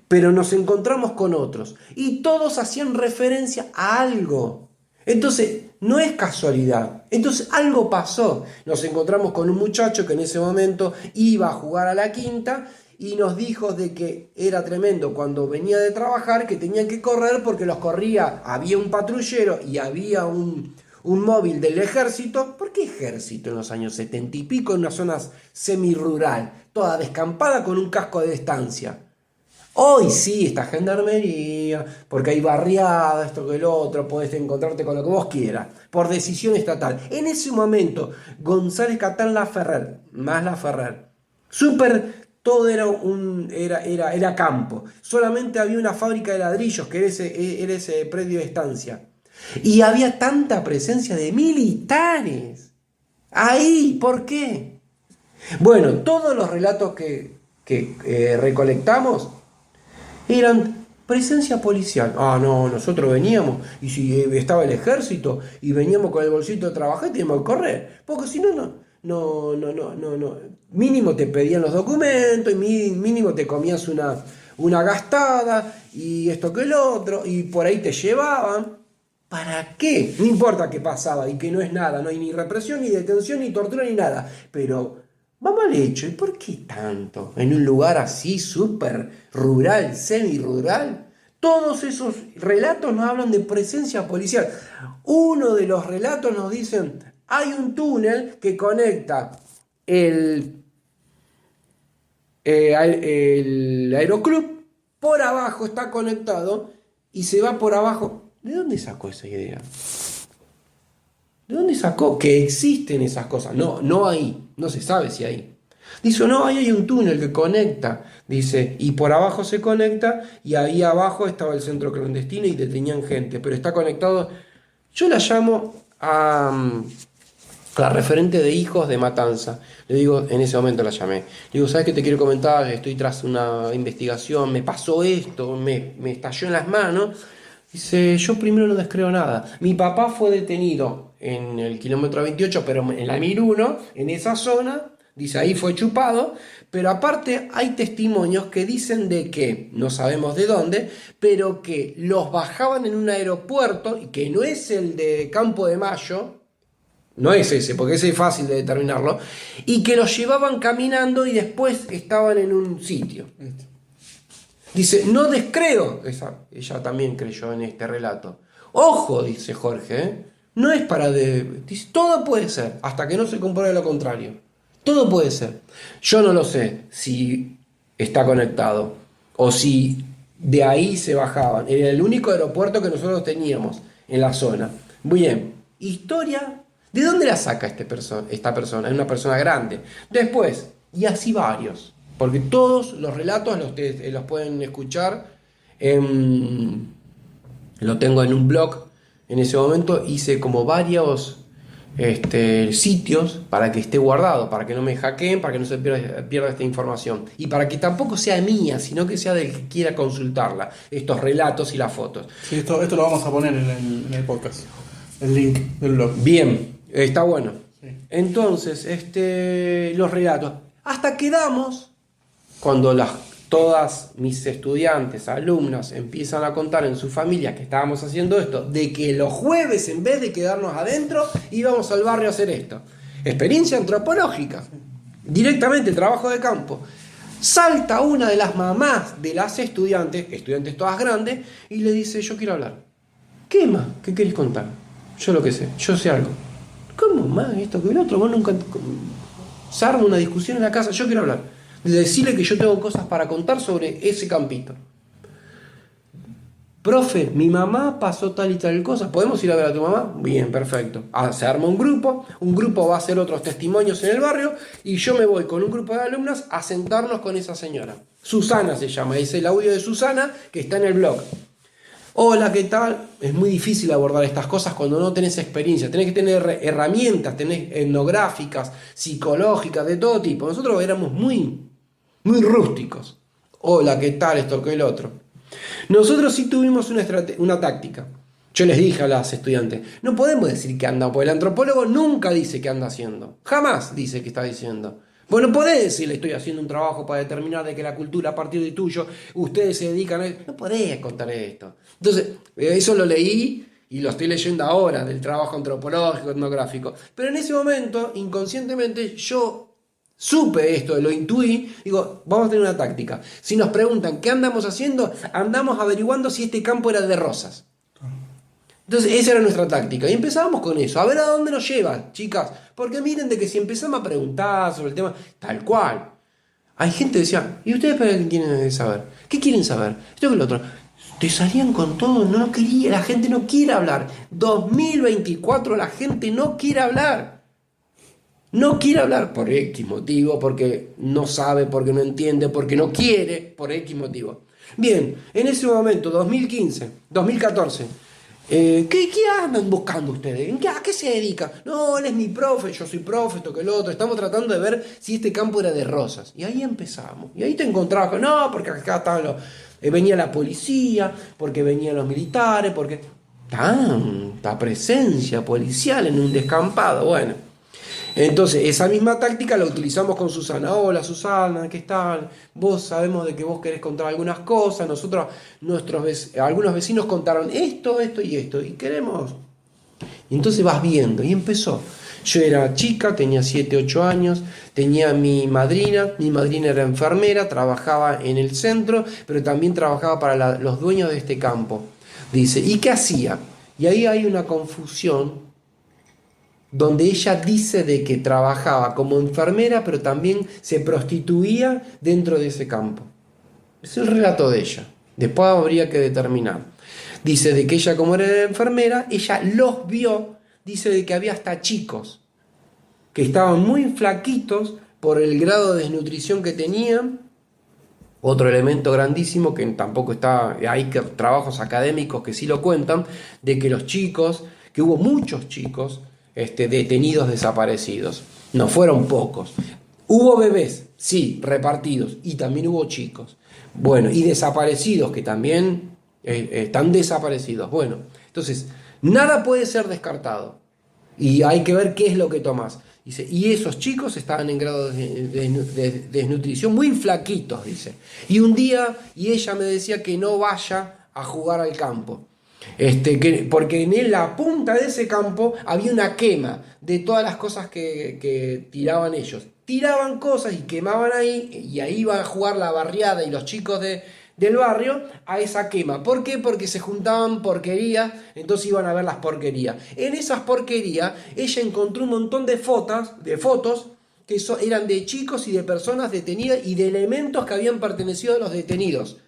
pero nos encontramos con otros y todos hacían referencia a algo. Entonces, no es casualidad. Entonces, algo pasó. Nos encontramos con un muchacho que en ese momento iba a jugar a la quinta y nos dijo de que era tremendo cuando venía de trabajar, que tenía que correr porque los corría, había un patrullero y había un móvil del ejército. ¿Por qué ejército en los años 70 y pico en una zona semi-rural, toda descampada con un casco de estancia? Hoy sí está gendarmería, porque hay barriada, esto que el otro, podés encontrarte con lo que vos quieras, por decisión estatal. En ese momento, González Catán La Ferrer, más La Ferrer, todo era campo. Solamente había una fábrica de ladrillos, que era ese predio de estancia. Y había tanta presencia de militares. Ahí, ¿por qué? Bueno, todos los relatos que recolectamos eran presencia policial. No, nosotros veníamos y si estaba el ejército y veníamos con el bolsito de trabajar, teníamos que correr, porque si no. Mínimo te pedían los documentos y mínimo te comías una gastada y esto que el otro y por ahí te llevaban. ¿Para qué? No importa qué pasaba y que no es nada, no hay ni represión, ni detención, ni tortura, ni nada, pero vamos al hecho. ¿Y por qué tanto? En un lugar así súper rural, semi-rural. Todos esos relatos nos hablan de presencia policial. Uno de los relatos nos dicen, hay un túnel que conecta el aeroclub, por abajo está conectado y se va por abajo. ¿de dónde sacó esa idea? ¿De dónde sacó que existen esas cosas? No ahí, no se sabe si ahí. Dice, no, ahí hay un túnel que conecta, dice, y por abajo se conecta, y ahí abajo estaba el centro clandestino y detenían gente, pero está conectado. Yo la llamo a la referente de hijos de Matanza. Le digo, en ese momento la llamé. Le digo, ¿sabes qué te quiero comentar? Estoy tras una investigación, me pasó esto, me estalló en las manos. Dice, yo primero no descreo nada. Mi papá fue detenido en el kilómetro 28, pero en la 1001, en esa zona. Dice, ahí fue chupado, pero aparte hay testimonios que dicen de que, no sabemos de dónde, pero que los bajaban en un aeropuerto, y que no es el de Campo de Mayo, no es ese, porque ese es fácil de determinarlo, y que los llevaban caminando y después estaban en un sitio. Dice, no descreo, ella también creyó en este relato. Ojo, dice Jorge, no es para... dice, todo puede ser, hasta que no se compruebe lo contrario. Todo puede ser. Yo no lo sé si está conectado o si de ahí se bajaban. Era el único aeropuerto que nosotros teníamos en la zona. Muy bien. Historia. ¿De dónde la saca esta persona? Es una persona grande. Después, y así varios. Porque todos los relatos los pueden escuchar. Lo tengo en un blog. En ese momento hice como varios sitios para que esté guardado, para que no me hackeen, para que no se pierda esta información y para que tampoco sea mía, sino que sea del que quiera consultarla, estos relatos y las fotos. Sí, esto lo vamos a poner en el podcast, el link del blog. Bien, está bueno. Sí. Entonces, los relatos, hasta quedamos cuando todas mis estudiantes, alumnas, empiezan a contar en su familia que estábamos haciendo esto, de que los jueves, en vez de quedarnos adentro, íbamos al barrio a hacer esto. Experiencia antropológica, directamente trabajo de campo. Salta una de las mamás de las estudiantes todas grandes, y le dice, yo quiero hablar. ¿Qué más? ¿Qué querés contar? Yo lo que sé, yo sé algo. ¿Cómo más esto que el otro? Vos nunca... Se arma una discusión en la casa, yo quiero hablar. De decirle que yo tengo cosas para contar sobre ese campito. Profe, mi mamá pasó tal y tal cosa, ¿podemos ir a ver a tu mamá? Bien, perfecto. Se arma un grupo va a hacer otros testimonios en el barrio, y yo me voy con un grupo de alumnas a sentarnos con esa señora. Susana se llama, es el audio de Susana que está en el blog. Hola, ¿qué tal? Es muy difícil abordar estas cosas cuando no tenés experiencia. Tenés que tener herramientas, tenés etnográficas, psicológicas, de todo tipo. Nosotros éramos muy rústicos. Hola, ¿qué tal? Esto, que el otro. Nosotros sí tuvimos una táctica. Yo les dije a las estudiantes, no podemos decir que anda, porque el antropólogo nunca dice qué anda haciendo. Jamás dice qué está diciendo. Vos no podés decirle, estoy haciendo un trabajo para determinar de que la cultura a partir de tuyo, ustedes se dedican a... No podés contar esto. Entonces, eso lo leí y lo estoy leyendo ahora, del trabajo antropológico, etnográfico. Pero en ese momento, inconscientemente, yo supe esto, lo intuí, digo, vamos a tener una táctica. Si nos preguntan qué andamos haciendo, andamos averiguando si este campo era de rosas. Entonces esa era nuestra táctica y empezábamos con eso, a ver a dónde nos lleva, chicas, porque miren de que si empezamos a preguntar sobre el tema, tal cual, hay gente que decía, ¿y ustedes para qué quieren saber? ¿Qué quieren saber? Esto que lo otro, te salían con todo, no quería, la gente no quiere hablar, 2024 la gente no quiere hablar. No quiere hablar por X motivo, porque no sabe, porque no entiende, porque no quiere, por X motivo. Bien, en ese momento, 2014, ¿qué andan buscando ustedes? ¿A qué se dedican? No, él es mi profe, yo soy profe, esto que el otro. Estamos tratando de ver si este campo era de rosas. Y ahí empezamos. Y ahí te encontrabas con, no, porque acá estaban venía la policía, porque venían los militares, porque tanta presencia policial en un descampado. Bueno, entonces esa misma táctica la utilizamos con Susana. Hola Susana, ¿qué tal? Vos sabemos de que vos querés contar algunas cosas. Nosotros, algunos vecinos contaron esto y esto. Y queremos... Y entonces vas viendo. Y empezó. Yo era chica, tenía 7, 8 años. Tenía mi madrina. Mi madrina era enfermera, trabajaba en el centro, pero también trabajaba para los dueños de este campo. Dice, ¿y qué hacía? Y ahí hay una confusión, donde ella dice de que trabajaba como enfermera, pero también se prostituía dentro de ese campo. Es el relato de ella. Después habría que determinar. Dice de que ella, como era enfermera, ella los vio. Dice de que había hasta chicos que estaban muy flaquitos por el grado de desnutrición que tenían. Otro elemento grandísimo que tampoco está, hay trabajos académicos que sí lo cuentan, de que los chicos, que hubo muchos chicos detenidos desaparecidos. No fueron pocos. Hubo bebés, sí, repartidos, y también hubo chicos. Bueno, y desaparecidos, que también están desaparecidos. Bueno, entonces, nada puede ser descartado. Y hay que ver qué es lo que tomás. Dice, y esos chicos estaban en grado de desnutrición muy flaquitos, dice. Y un día, y ella me decía que no vaya a jugar al campo. Porque en la punta de ese campo había una quema de todas las cosas que tiraban ellos. Tiraban cosas y quemaban ahí, y ahí iban a jugar la barriada y los chicos del barrio a esa quema. ¿Por qué? Porque se juntaban porquerías, entonces iban a ver las porquerías. En esas porquerías ella encontró un montón de fotos que eran de chicos y de personas detenidas y de elementos que habían pertenecido a los detenidos.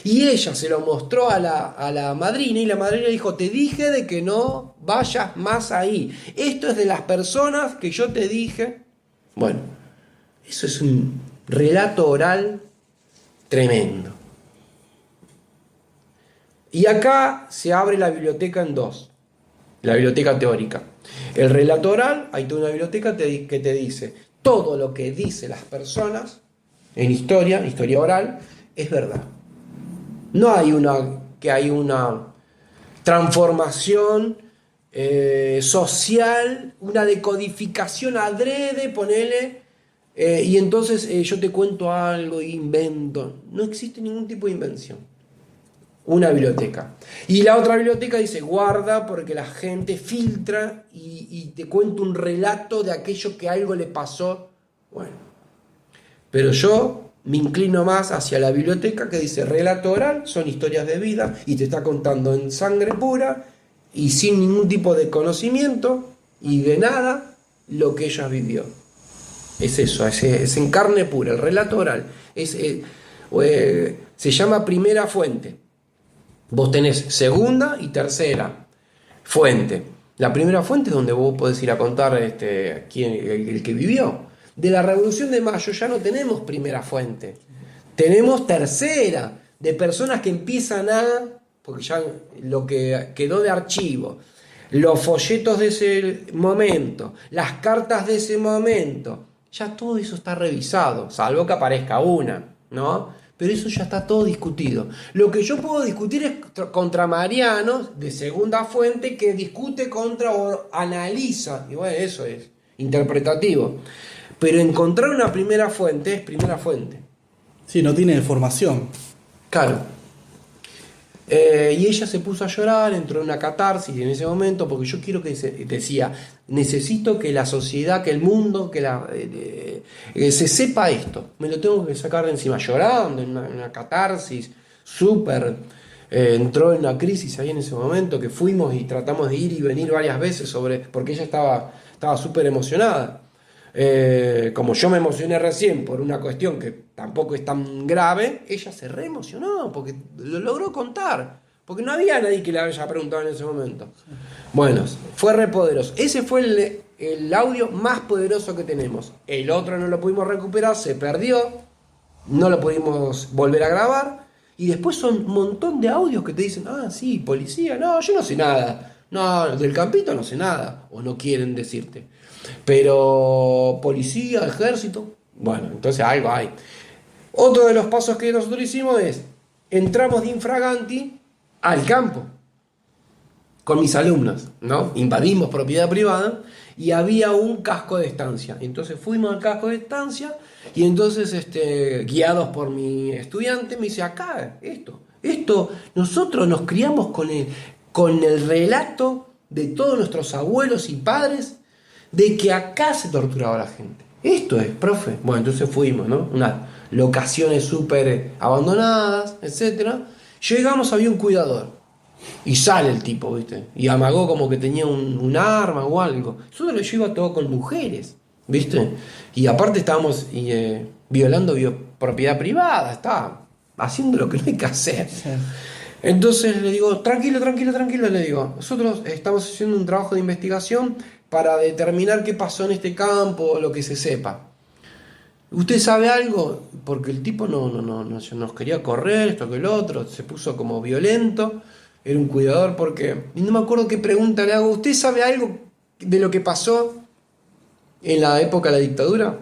Y ella se lo mostró a la madrina, y la madrina dijo: te dije de que no vayas más ahí. Esto es de las personas que yo te dije. Bueno, eso es un relato oral tremendo. Y acá se abre la biblioteca en dos. La biblioteca teórica. El relato oral, hay toda una biblioteca que te dice todo lo que dicen las personas en historia oral, es verdad. No hay una transformación social, una decodificación adrede, ponele, y entonces yo te cuento algo, invento. No existe ningún tipo de invención. Una biblioteca. Y la otra biblioteca dice: guarda, porque la gente filtra y te cuenta un relato de aquello que algo le pasó. Bueno, pero yo me inclino más hacia la biblioteca que dice relato oral, son historias de vida y te está contando en sangre pura y sin ningún tipo de conocimiento y de nada lo que ella vivió. Es eso, es en carne pura. El relato oral se llama primera fuente. Vos tenés segunda y tercera fuente. La primera fuente es donde vos podés ir a contar quién, el que vivió. De la Revolución de Mayo ya no tenemos primera fuente. Tenemos tercera, de personas que empiezan porque ya lo que quedó de archivo, los folletos de ese momento, las cartas de ese momento, ya todo eso está revisado, salvo que aparezca una, ¿no? Pero eso ya está todo discutido. Lo que yo puedo discutir es contra Mariano, de segunda fuente, que discute contra o analiza. Y bueno, eso es interpretativo. Pero encontrar una primera fuente es primera fuente. Sí, no tiene formación. Claro. Y ella se puso a llorar, entró en una catarsis en ese momento, porque yo quiero decía, necesito que la sociedad, que el mundo, que se sepa esto. Me lo tengo que sacar de encima, llorando, en una catarsis súper. Entró en una crisis ahí en ese momento, que fuimos y tratamos de ir y venir varias veces porque ella estaba súper emocionada. Como yo me emocioné recién por una cuestión que tampoco es tan grave, ella se reemocionó porque lo logró contar, porque no había nadie que le haya preguntado en ese momento. Bueno, fue re poderoso. Ese fue el audio más poderoso que tenemos. El otro no lo pudimos recuperar, se perdió, no lo pudimos volver a grabar, y después son un montón de audios que te dicen: sí, policía, no, yo no sé nada, no, del campito no sé nada, o no quieren decirte. Pero policía, ejército, bueno, entonces algo hay. Otro de los pasos que nosotros hicimos es: entramos de infraganti al campo con mis alumnos, ¿no? Invadimos propiedad privada y había un casco de estancia. Entonces fuimos al casco de estancia y entonces guiados por mi estudiante me dice: acá, esto nosotros nos criamos con el relato de todos nuestros abuelos y padres de que acá se torturaba a la gente. Esto es, profe. Bueno, entonces fuimos, ¿no? Unas locaciones súper abandonadas, etc. Llegamos, había un cuidador. Y sale el tipo, ¿viste? Y amagó como que tenía un arma o algo. Nosotros lo lleva todo con mujeres, ¿viste? Y aparte estábamos violando propiedad privada. Está haciendo lo que no hay que hacer. Sí. Entonces le digo, tranquilo, le digo, nosotros estamos haciendo un trabajo de investigación para determinar qué pasó en este campo, lo que se sepa. ¿Usted sabe algo? Porque el tipo no nos quería correr, esto que el otro, se puso como violento, era un cuidador porque... Y no me acuerdo qué pregunta le hago, ¿usted sabe algo de lo que pasó en la época de la dictadura?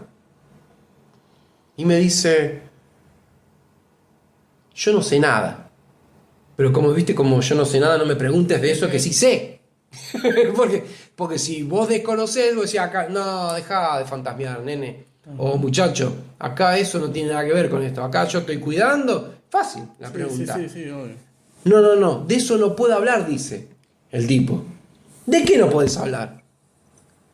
Y me dice, yo no sé nada. Pero como viste, como yo no sé nada, no me preguntes de eso que sí sé. porque si vos desconocés, vos decís acá, no, dejá de fantasmear, nene. O muchacho, acá eso no tiene nada que ver con esto. Acá yo estoy cuidando. Fácil la pregunta. Sí, obvio. No, de eso no puedo hablar, dice el tipo. ¿De qué no podés hablar?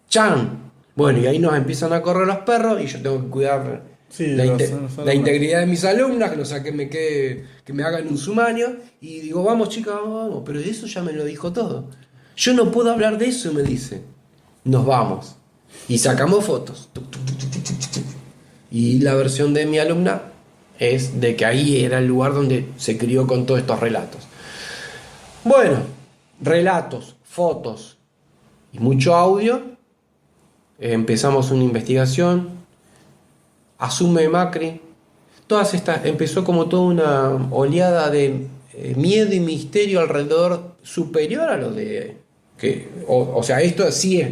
Chan. Bueno, y ahí nos empiezan a correr los perros y yo tengo que cuidar la integridad de mis alumnas, que no sea que me hagan un sumario. Y digo, vamos chicas, vamos. Pero de eso ya me lo dijo todo. Yo no puedo hablar de eso, me dice. Nos vamos. Y sacamos fotos. Y la versión de mi alumna es de que ahí era el lugar donde se crió con todos estos relatos. Bueno, relatos, fotos y mucho audio. Empezamos una investigación. Asume Macri. Empezó como toda una oleada de miedo y misterio alrededor, superior a lo de o sea, esto sí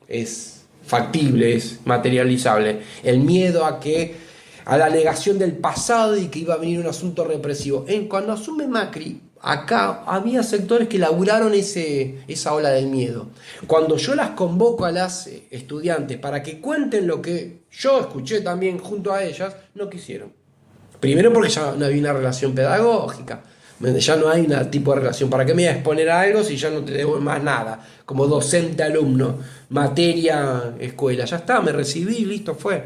es factible, es materializable. El miedo a la negación del pasado y que iba a venir un asunto represivo. Cuando asume Macri, acá había sectores que laburaron esa ola del miedo. Cuando yo las convoco a las estudiantes para que cuenten lo que yo escuché también junto a ellas, no quisieron. Primero porque ya no había una relación pedagógica. Ya no hay un tipo de relación. ¿Para qué me voy a exponer a algo si ya no te debo más nada? Como docente, alumno, materia, escuela. Ya está, me recibí, listo, fue.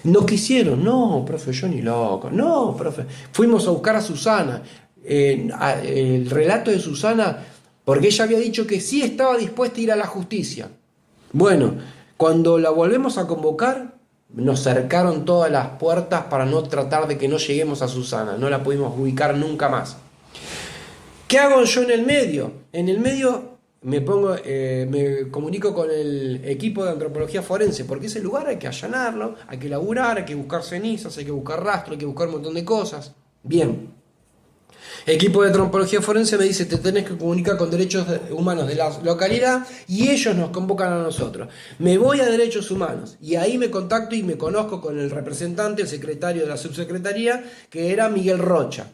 No quisieron. No, profe, yo ni loco. No, profe. Fuimos a buscar a Susana. El relato de Susana, porque ella había dicho que sí estaba dispuesta a ir a la justicia. Bueno, cuando la volvemos a convocar, nos cercaron todas las puertas para no tratar de que no lleguemos a Susana. No la pudimos ubicar nunca más. ¿Qué hago yo en el medio? En el medio me comunico con el equipo de antropología forense, porque ese lugar hay que allanarlo, hay que laburar, hay que buscar cenizas, hay que buscar rastro, hay que buscar un montón de cosas. Bien. Equipo de antropología forense me dice, te tenés que comunicar con derechos humanos de la localidad y ellos nos convocan a nosotros. Me voy a derechos humanos y ahí me contacto y me conozco con el representante, el secretario de la subsecretaría, que era Miguel Rocha.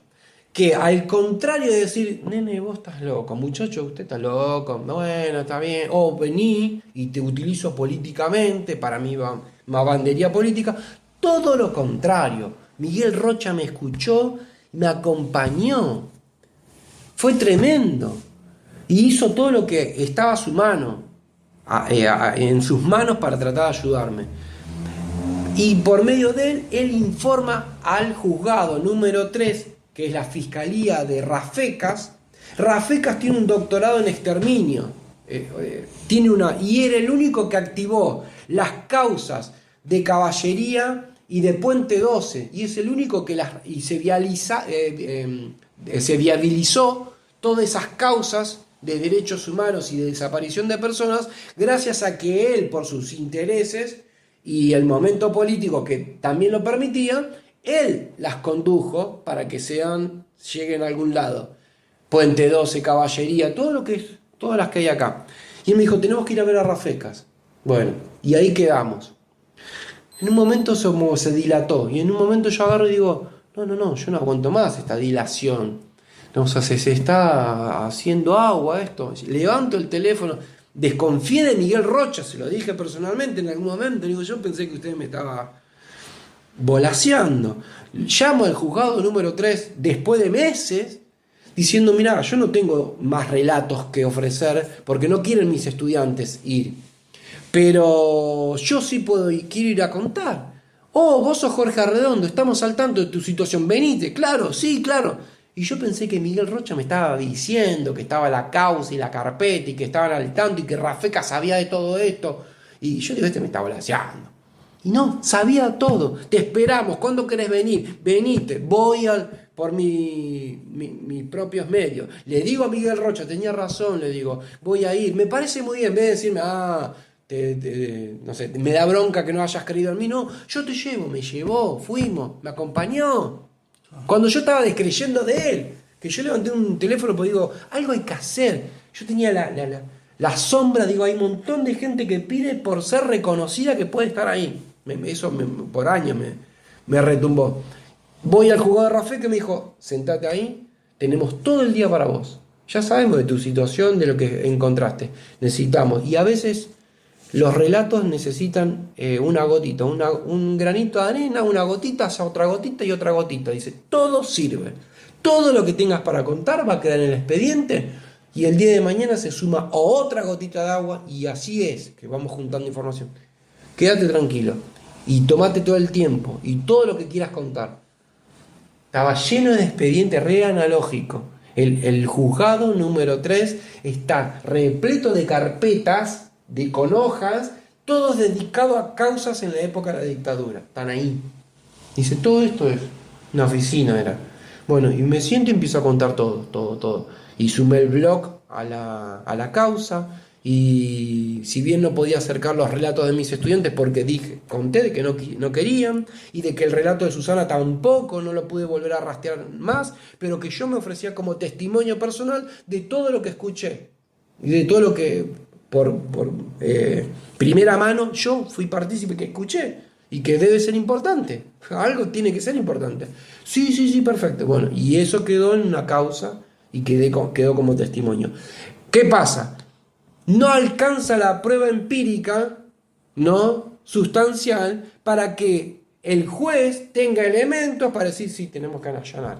Que al contrario de decir, nene, vos estás loco, muchacho, usted está loco, bueno, está bien, o vení y te utilizo políticamente para mi bandería política, todo lo contrario. Miguel Rocha me escuchó, me acompañó, fue tremendo y hizo todo lo que estaba a su mano, en sus manos para tratar de ayudarme. Y por medio de él informa al juzgado número 3, que es la Fiscalía de Rafecas. Rafecas tiene un doctorado en exterminio, y era el único que activó las causas de caballería y de Puente 12, y es el único que se viabilizó todas esas causas de derechos humanos y de desaparición de personas, gracias a que él, por sus intereses y el momento político que también lo permitía, él las condujo para que lleguen a algún lado. Puente 12, caballería, todas las que hay acá. Y él me dijo, tenemos que ir a ver a Rafecas. Bueno, y ahí quedamos. En un momento se dilató, y en un momento yo agarro y digo, no, yo no aguanto más esta dilación. O sea, se está haciendo agua esto. Levanto el teléfono, desconfié de Miguel Rocha, se lo dije personalmente en algún momento. Digo, yo pensé que usted me estaba volaseando. Llamo al juzgado número 3 después de meses, diciendo, mirá, yo no tengo más relatos que ofrecer, porque no quieren mis estudiantes ir. Pero yo sí quiero ir a contar. Oh, vos sos Jorge Arredondo, estamos al tanto de tu situación, venite, claro, sí, claro. Y yo pensé que Miguel Rocha me estaba diciendo que estaba la causa y la carpeta y que estaban al tanto y que Rafecas sabía de todo esto. Y yo digo, me está volaseando. Y no, sabía todo. Te esperamos, ¿cuándo querés venir? Venite, por mis propios medios. Le digo a Miguel Rocha, tenía razón, le digo, voy a ir. Me parece muy bien, en vez de decirme, no sé, me da bronca que no hayas creído en mí. No, yo te llevo, me llevó, fuimos, me acompañó. Cuando yo estaba descreyendo de él, que yo levanté un teléfono, pues digo, algo hay que hacer. Yo tenía la sombra, digo, hay un montón de gente que pide por ser reconocida que puede estar ahí. Por años me retumbó. Voy al jugador de Rafael que me dijo, sentate ahí, tenemos todo el día para vos. Ya sabemos de tu situación, de lo que encontraste. Necesitamos. Y a veces los relatos necesitan una gotita, un granito de arena, una gotita, otra gotita y otra gotita. Dice, todo sirve. Todo lo que tengas para contar va a quedar en el expediente y el día de mañana se suma otra gotita de agua y así es que vamos juntando información. Quédate tranquilo y tomate todo el tiempo y todo lo que quieras contar. Estaba lleno de expedientes re analógico. El juzgado número 3 está repleto de carpetas, con hojas, todos dedicados a causas en la época de la dictadura. Están ahí. Dice, todo esto es una oficina, era. Bueno, y me siento y empiezo a contar todo. Y sumé el blog a la causa. Y si bien no podía acercar los relatos de mis estudiantes porque conté de que no querían y de que el relato de Susana tampoco no lo pude volver a rastrear más, pero que yo me ofrecía como testimonio personal de todo lo que escuché y de todo lo que por primera mano yo fui partícipe que escuché y que debe ser importante, algo tiene que ser importante. Sí, perfecto. Bueno, y eso quedó en una causa y quedó como testimonio. ¿Qué pasa? No alcanza la prueba empírica, ¿no?, sustancial, para que el juez tenga elementos para decir, sí, tenemos que allanar.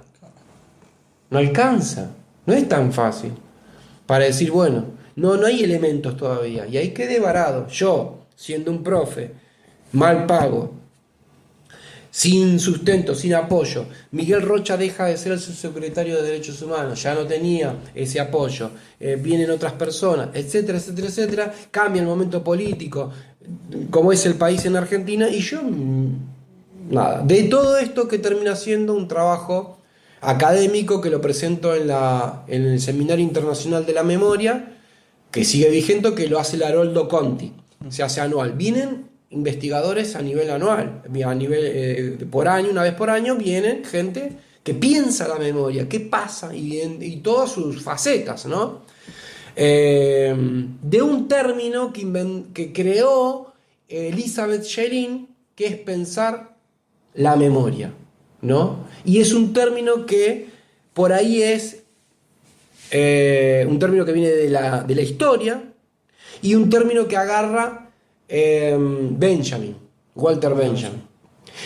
No alcanza, no es tan fácil. Para decir, bueno, no hay elementos todavía. Y ahí quedé varado. Yo, siendo un profe, mal pago, sin sustento, sin apoyo. Miguel Rocha deja de ser el subsecretario de Derechos Humanos, ya no tenía ese apoyo. Vienen otras personas, etcétera. Cambia el momento político, como es el país en Argentina, y yo, nada. De todo esto que termina siendo un trabajo académico que lo presento en el Seminario Internacional de la Memoria, que sigue vigente, que lo hace el Haroldo Conti. Se hace anual. Vienen investigadores a nivel anual, por año, una vez por año, vienen gente que piensa la memoria, qué pasa y todas sus facetas, ¿no? De un término que creó Elizabeth Schelin, que es pensar la memoria, ¿no? Y es un término que por ahí es un término que viene de la historia y un término que agarra Walter Benjamin.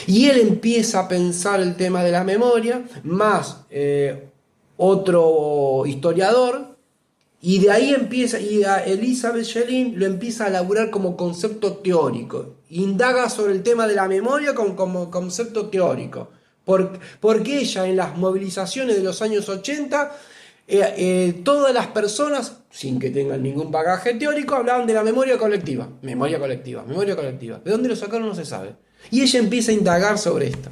Y él empieza a pensar el tema de la memoria, más otro historiador, y de ahí y a Elizabeth Schelin lo empieza a elaborar como concepto teórico. Indaga sobre el tema de la memoria como concepto teórico. Porque ella en las movilizaciones de los años 80, todas las personas, sin que tengan ningún bagaje teórico, hablaban de la memoria colectiva. Memoria colectiva. ¿De dónde lo sacaron? No se sabe. Y ella empieza a indagar sobre esto.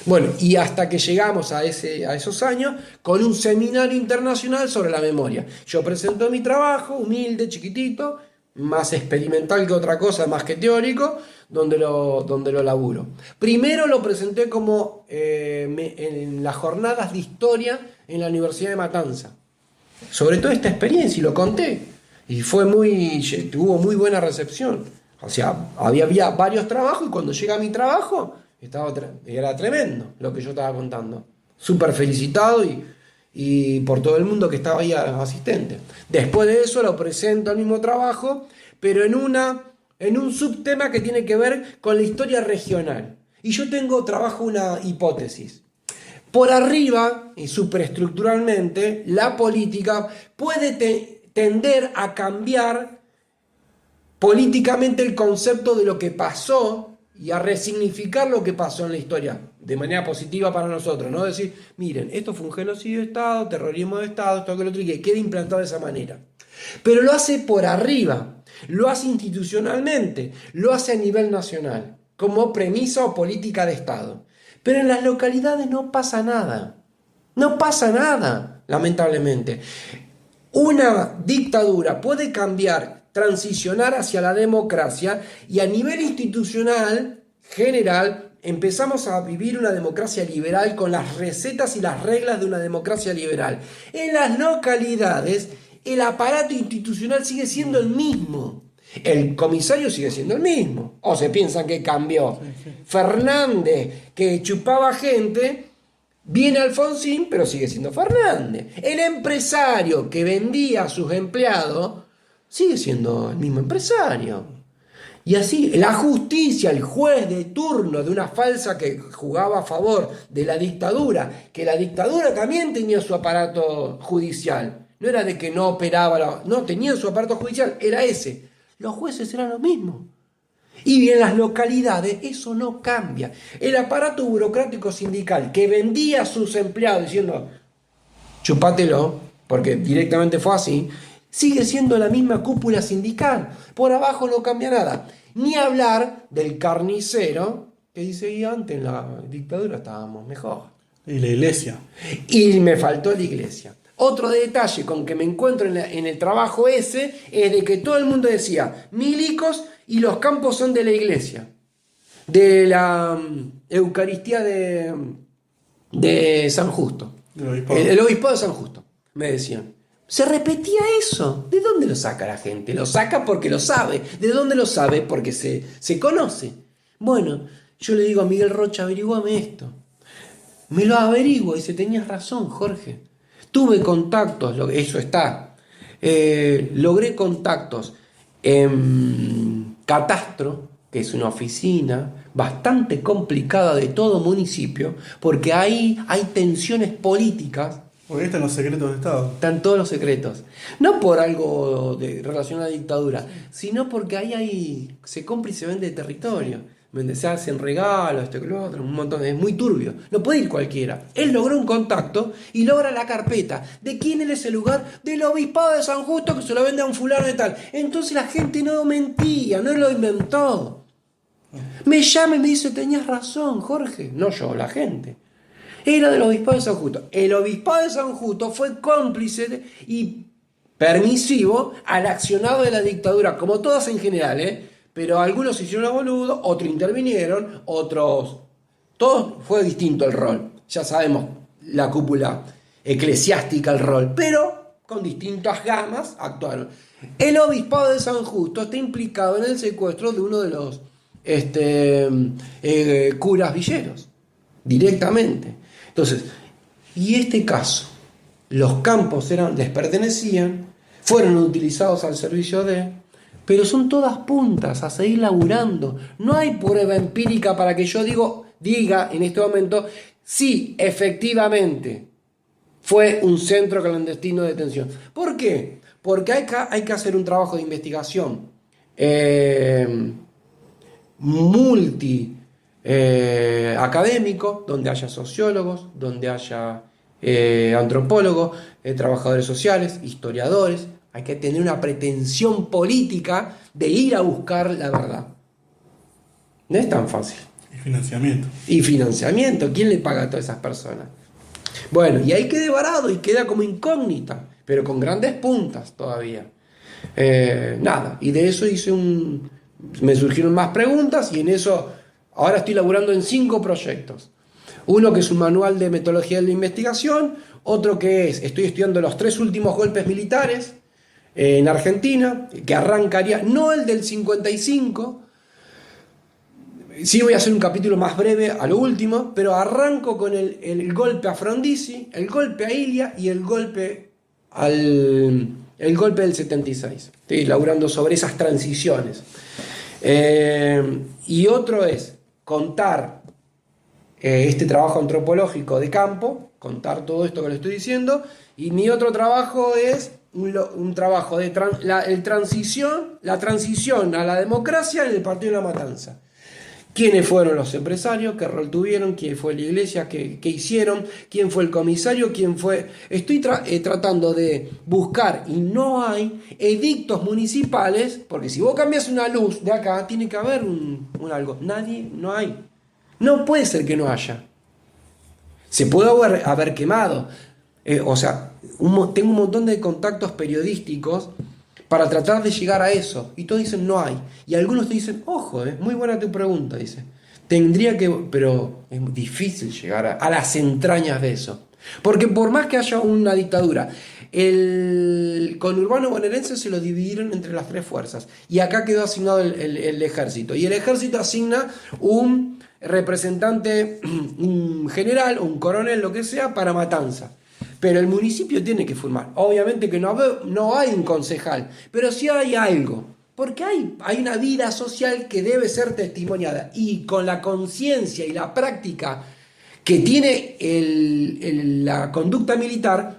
Bueno, y hasta que llegamos a esos años con un seminario internacional sobre la memoria. Yo presento mi trabajo, humilde, chiquitito, más experimental que otra cosa, más que teórico, donde lo laburo. Primero lo presenté como en las jornadas de historia en la Universidad de Matanza. Sobre toda esta experiencia, y lo conté. Y tuvo muy buena recepción. O sea, había varios trabajos y cuando llega mi trabajo era tremendo lo que yo estaba contando. Súper felicitado y por todo el mundo que estaba ahí asistente. Después de eso lo presento al mismo trabajo, pero en un subtema que tiene que ver con la historia regional. Y yo trabajo una hipótesis. Por arriba, y superestructuralmente, la política puede tender a cambiar políticamente el concepto de lo que pasó y a resignificar lo que pasó en la historia de manera positiva para nosotros, ¿no? Decir, miren, esto fue un genocidio de Estado, terrorismo de Estado, esto que lo otro, y que quede implantado de esa manera. Pero lo hace por arriba, lo hace institucionalmente, lo hace a nivel nacional. como premisa o política de Estado. Pero en las localidades no pasa nada. No pasa nada, lamentablemente. Una dictadura puede cambiar, transicionar hacia la democracia y a nivel institucional general empezamos a vivir una democracia liberal con las recetas y las reglas de una democracia liberal. En las localidades el aparato institucional sigue siendo el mismo. El comisario sigue siendo el mismo. O se piensan que cambió. Fernández, que chupaba gente, viene Alfonsín, pero sigue siendo Fernández. El empresario que vendía a sus empleados sigue siendo el mismo empresario. Y así, la justicia, el juez de turno de una falsa que jugaba a favor de la dictadura, que la dictadura también tenía su aparato judicial. No era de que no operaba, no, tenía su aparato judicial, era ese. Los jueces eran los mismos. Y en las localidades eso no cambia. El aparato burocrático sindical que vendía a sus empleados diciendo chupátelo, porque directamente fue así, sigue siendo la misma cúpula sindical. Por abajo no cambia nada. Ni hablar del carnicero que dice, y antes en la dictadura estábamos mejor. Y la iglesia. Y me faltó la iglesia. Otro detalle con que me encuentro en el trabajo ese es de que todo el mundo decía milicos y los campos son de la iglesia, de la Eucaristía de San Justo, el obispado de San Justo, me decían. Se repetía eso. ¿De dónde lo saca la gente? Lo saca porque lo sabe. ¿De dónde lo sabe? Porque se conoce. Bueno, yo le digo a Miguel Rocha, averiguame esto. Me lo averiguo y dice, tenías razón, Jorge. Tuve contactos, eso está. Logré contactos en Catastro, que es una oficina bastante complicada de todo municipio, porque ahí hay tensiones políticas. Porque están los secretos de Estado. Están todos los secretos. No por algo relacionado a la dictadura, sino porque ahí se compra y se vende territorio. Se hacen regalos, esto que lo otro, un montón. Es muy turbio. No puede ir cualquiera. Él logró un contacto y logra la carpeta. ¿De quién es ese lugar? Del obispado de San Justo, que se lo vende a un fulano de tal. Entonces la gente no mentía, no lo inventó. Me llama y me dice, tenías razón, Jorge. No yo, la gente. Era del obispado de San Justo. El obispado de San Justo fue cómplice y permisivo al accionado de la dictadura, como todas en general, pero algunos hicieron los boludos, otros intervinieron, otros... Todo fue distinto el rol. Ya sabemos la cúpula eclesiástica, el rol, pero con distintas gamas actuaron. El obispado de San Justo está implicado en el secuestro de uno de los curas villeros, directamente. Entonces, y este caso, los campos les pertenecían, fueron utilizados al servicio de... Pero son todas puntas a seguir laburando. No hay prueba empírica para que yo diga en este momento sí, efectivamente fue un centro clandestino de detención. ¿Por qué? Porque hay que hacer un trabajo de investigación académico, donde haya sociólogos, donde haya antropólogos, trabajadores sociales, historiadores. Hay que tener una pretensión política de ir a buscar la verdad. No es tan fácil. Y financiamiento. ¿Quién le paga a todas esas personas? Bueno, y ahí queda varado y queda como incógnita, pero con grandes puntas todavía. Nada, y de eso me surgieron más preguntas y en eso ahora estoy laburando en 5 proyectos. Uno que es un manual de metodología de la investigación, otro que estoy estudiando los 3 últimos golpes militares en Argentina, que arrancaría, no el del 55, sí voy a hacer un capítulo más breve a lo último, pero arranco con el golpe a Frondizi, el golpe a Ilia y el golpe del 76. Estoy laburando sobre esas transiciones. Y otro es contar este trabajo antropológico de campo, contar todo esto que le estoy diciendo, y mi otro trabajo es un trabajo de la transición a la democracia en el Partido de la Matanza, quiénes fueron los empresarios, qué rol tuvieron, quién fue la iglesia, qué hicieron, quién fue el comisario, quién fue... Estoy tratando de buscar, y no hay edictos municipales, porque si vos cambias una luz de acá, tiene que haber un algo. Nadie, no hay. No puede ser que no haya. Se puede haber quemado. Tengo un montón de contactos periodísticos para tratar de llegar a eso. Y todos dicen, no hay. Y algunos te dicen, ojo, muy buena tu pregunta, dice. Tendría que... Pero es difícil llegar a las entrañas de eso. Porque por más que haya una dictadura, el conurbano bonaerense se lo dividieron entre las tres fuerzas. Y acá quedó asignado el ejército. Y el ejército asigna un representante, un general o un coronel, lo que sea, para Matanza. Pero el municipio tiene que formar. Obviamente que no hay un concejal, pero sí hay algo. Porque hay una vida social que debe ser testimoniada. Y con la conciencia y la práctica que tiene la conducta militar,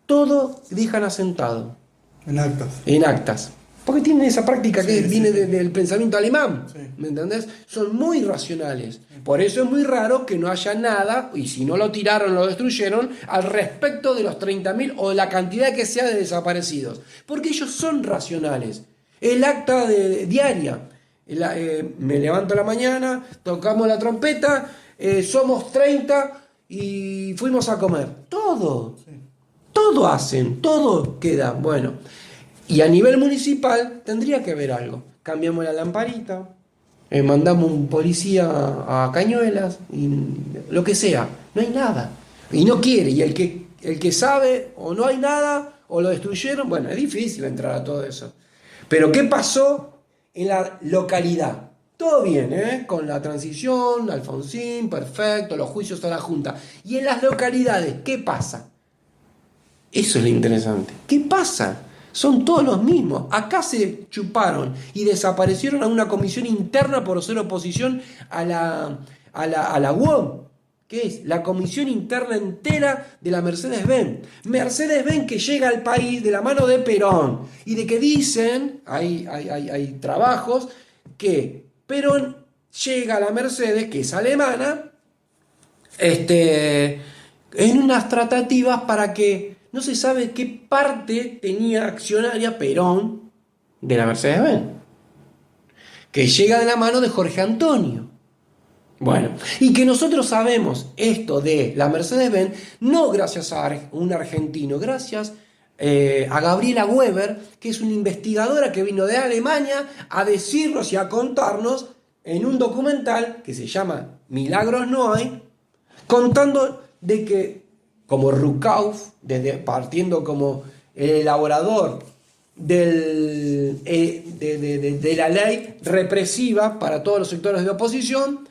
todo dejan asentado. En actas. En actas. Porque tienen esa práctica que viene del pensamiento alemán. Sí. ¿Me entendés? Son muy racionales. Por eso es muy raro que no haya nada, y si no lo tiraron, lo destruyeron, al respecto de los 30.000 o de la cantidad que sea de desaparecidos. Porque ellos son racionales. El acta diaria. Me levanto a la mañana, tocamos la trompeta, somos 30 y fuimos a comer. Todo. Sí. Todo hacen, todo queda. Bueno. Y a nivel municipal tendría que haber algo. Cambiamos la lamparita, mandamos un policía a Cañuelas, y lo que sea. No hay nada. Y no quiere. Y el que sabe, o no hay nada, o lo destruyeron, bueno, es difícil entrar a todo eso. Pero ¿qué pasó en la localidad? Todo bien, con la transición, Alfonsín, perfecto, los juicios a la Junta. Y en las localidades, ¿qué pasa? Eso es lo interesante. ¿Qué pasa? Son todos los mismos. Acá se chuparon y desaparecieron a una comisión interna por ser oposición a la UOM, que es la comisión interna entera de la Mercedes-Benz. Mercedes-Benz que llega al país de la mano de Perón y de que dicen, hay trabajos, que Perón llega a la Mercedes, que es alemana, en unas tratativas para que no se sabe qué parte tenía accionaria Perón de la Mercedes-Benz, que llega de la mano de Jorge Antonio. Bueno, y que nosotros sabemos esto de la Mercedes-Benz no gracias a un argentino, gracias a Gabriela Weber, que es una investigadora que vino de Alemania a decirnos y a contarnos en un documental que se llama Milagros no hay, contando de que como Rukauf, partiendo como el elaborador de la ley represiva para todos los sectores de oposición,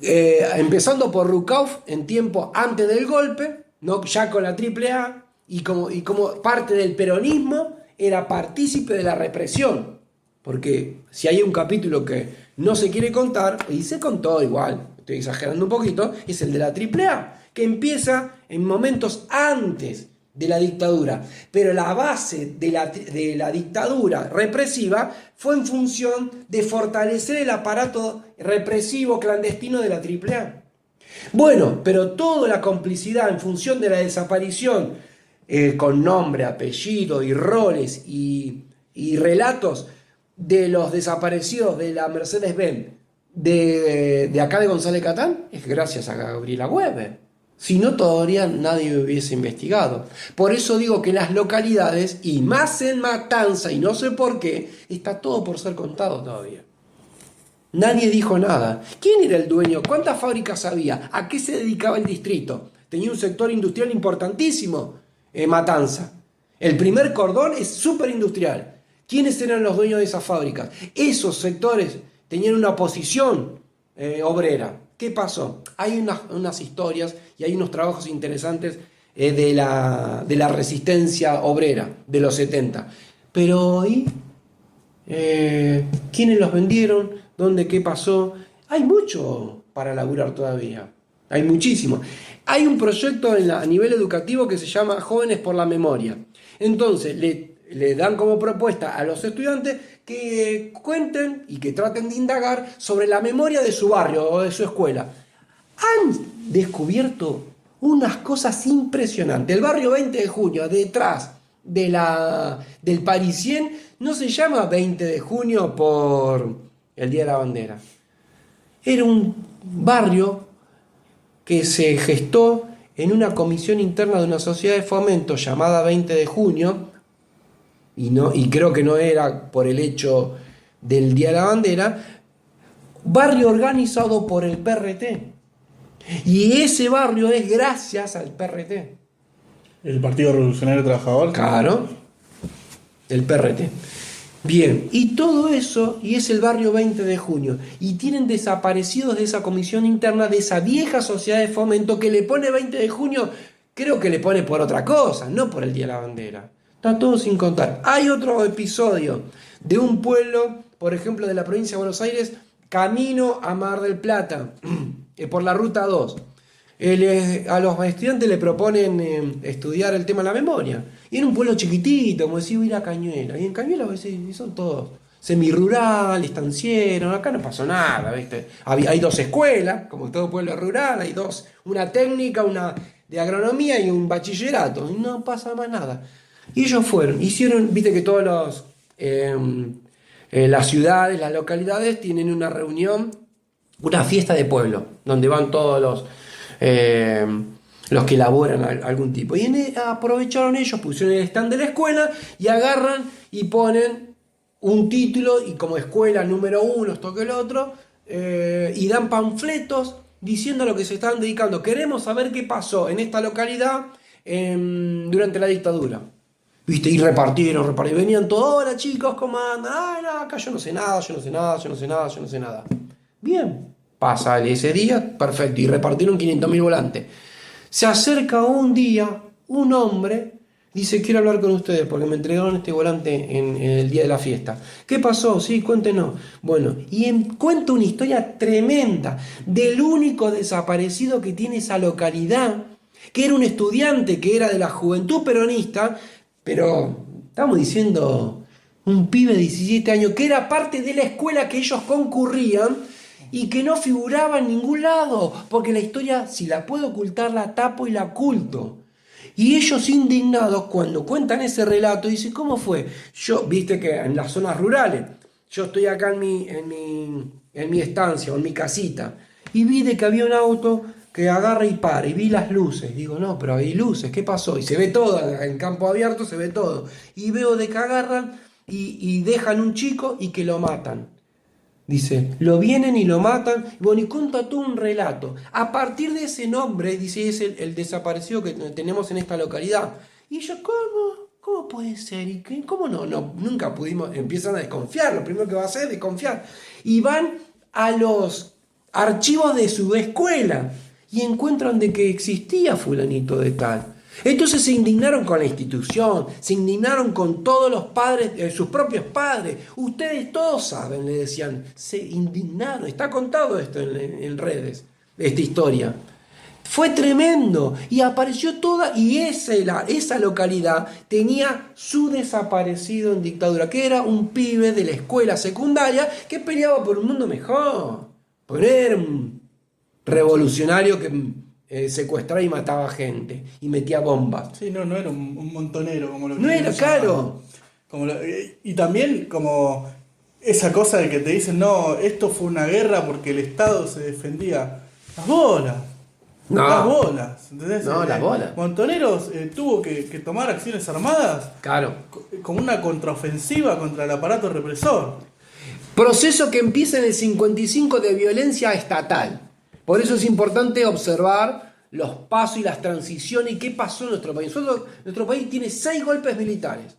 empezando por Rukauf en tiempo antes del golpe, ¿no? Ya con la AAA, y como parte del peronismo era partícipe de la represión. Porque si hay un capítulo que no se quiere contar, y se contó igual, estoy exagerando un poquito, es el de la AAA, que empieza en momentos antes de la dictadura, pero la base de la dictadura represiva fue en función de fortalecer el aparato represivo clandestino de la AAA. Bueno, pero toda la complicidad en función de la desaparición, con nombre, apellido y roles y relatos de los desaparecidos de la Mercedes-Benz de acá de González Catán, es gracias a Gabriela Weber. Si no, todavía nadie hubiese investigado. Por eso digo que las localidades, y más en Matanza, y no sé por qué, está todo por ser contado todavía. Nadie dijo nada. ¿Quién era el dueño? ¿Cuántas fábricas había? ¿A qué se dedicaba el distrito? Tenía un sector industrial importantísimo, Matanza. El primer cordón es súper industrial. ¿Quiénes eran los dueños de esas fábricas? Esos sectores tenían una posición obrera. ¿Qué pasó? Hay unas historias y hay unos trabajos interesantes de la resistencia obrera de los 70. Pero ¿y? ¿Quiénes los vendieron? ¿Dónde? ¿Qué pasó? Hay mucho para laburar todavía. Hay muchísimo. Hay un proyecto a nivel educativo que se llama Jóvenes por la Memoria. Entonces, le dan como propuesta a los estudiantes que cuenten y que traten de indagar sobre la memoria de su barrio o de su escuela. Han descubierto unas cosas impresionantes. El barrio 20 de junio, detrás del Parisien, no se llama 20 de junio por el Día de la Bandera. Era un barrio que se gestó en una comisión interna de una sociedad de fomento llamada 20 de junio, y creo que no era por el hecho del Día de la Bandera, barrio organizado por el PRT. Y ese barrio es gracias al PRT. El Partido Revolucionario Trabajador. Claro, el PRT. Bien, y todo eso, y es el barrio 20 de junio, y tienen desaparecidos de esa comisión interna, de esa vieja sociedad de fomento que le pone 20 de junio, creo que le pone por otra cosa, no por el Día de la Bandera. Está todo sin contar. Hay otro episodio de un pueblo, por ejemplo, de la provincia de Buenos Aires, camino a Mar del Plata, por la ruta 2. A los estudiantes le proponen estudiar el tema de la memoria. Y en un pueblo chiquitito, como decía, ir a Cañuela. Y en Cañuela son todos semirural, estancieros. Acá no pasó nada, ¿viste? Hay 2 escuelas, como todo pueblo rural. Hay 2, una técnica, una de agronomía y un bachillerato. Y no pasa más nada. Y ellos hicieron, viste que todos las ciudades, las localidades tienen una reunión, una fiesta de pueblo, donde van todos los que elaboran algún tipo. Y aprovecharon ellos, pusieron el stand de la escuela y agarran y ponen un título, y como escuela número 1, esto que el otro, y dan panfletos diciendo a lo que se están dedicando. Queremos saber qué pasó en esta localidad durante la dictadura. ¿Viste? Y repartieron. Venían todos, hola chicos, ¿cómo andan? Ay, no, acá yo no sé nada. Bien, pasa ese día, perfecto, y repartieron 500.000 volantes. Se acerca un día un hombre, dice, quiero hablar con ustedes porque me entregaron este volante en el día de la fiesta. ¿Qué pasó? Sí, cuéntenos. Bueno, y cuenta una historia tremenda del único desaparecido que tiene esa localidad, que era un estudiante que era de la juventud peronista, pero estamos diciendo un pibe de 17 años que era parte de la escuela que ellos concurrían y que no figuraba en ningún lado, porque la historia, si la puedo ocultar, la tapo y la oculto. Y ellos indignados cuando cuentan ese relato dicen, ¿cómo fue? Viste que en las zonas rurales, yo estoy acá en mi estancia o en mi casita y vi de que había un auto que agarra y para, y vi las luces. Digo, no, pero hay luces, ¿qué pasó? Y se ve todo, en campo abierto se ve todo. Y veo de que agarran y dejan un chico y que lo matan. Dice, lo vienen y lo matan. Bueno, y cuenta todo un relato. A partir de ese nombre, dice, es el desaparecido que tenemos en esta localidad. Y yo, ¿cómo puede ser? ¿Y qué? ¿Cómo no? Nunca pudimos. Empiezan a desconfiar. Lo primero que va a hacer es desconfiar. Y van a los archivos de su escuela y encuentran de que existía fulanito de tal. Entonces se indignaron con la institución, se indignaron con todos los padres, sus propios padres. Ustedes todos saben, le decían, se indignaron. Está contado esto en redes, esta historia. Fue tremendo y apareció toda, y esa localidad tenía su desaparecido en dictadura, que era un pibe de la escuela secundaria que peleaba por un mundo mejor. Porque era un revolucionario que secuestraba y mataba gente y metía bombas. Sí, no era un montonero como lo que no era claro. Y también como esa cosa de que te dicen, no, esto fue una guerra porque el Estado se defendía. Las bolas. No. Las bolas. ¿Entendés? No, las bolas. Montoneros tuvo que tomar acciones armadas. Claro. Como una contraofensiva contra el aparato represor. Proceso que empieza en el 55 de violencia estatal. Por eso es importante observar los pasos y las transiciones y qué pasó en nuestro país. Nuestro país tiene 6 golpes militares.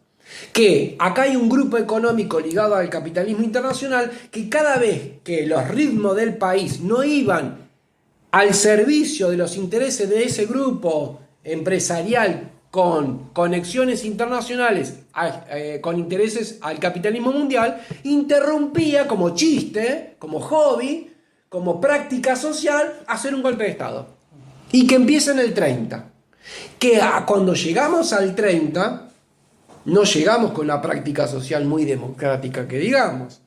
Que acá hay un grupo económico ligado al capitalismo internacional que cada vez que los ritmos del país no iban al servicio de los intereses de ese grupo empresarial con conexiones internacionales, con intereses al capitalismo mundial, interrumpía como chiste, como hobby, como práctica social, hacer un golpe de Estado. Y que empieza en el 30. Que cuando llegamos al 30, no llegamos con una práctica social muy democrática que digamos.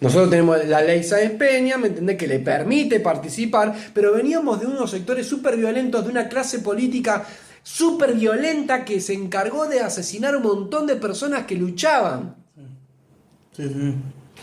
Nosotros tenemos la ley Sáenz Peña, ¿me entendés? Que le permite participar, pero veníamos de unos sectores súper violentos, de una clase política súper violenta que se encargó de asesinar un montón de personas que luchaban. Sí, sí.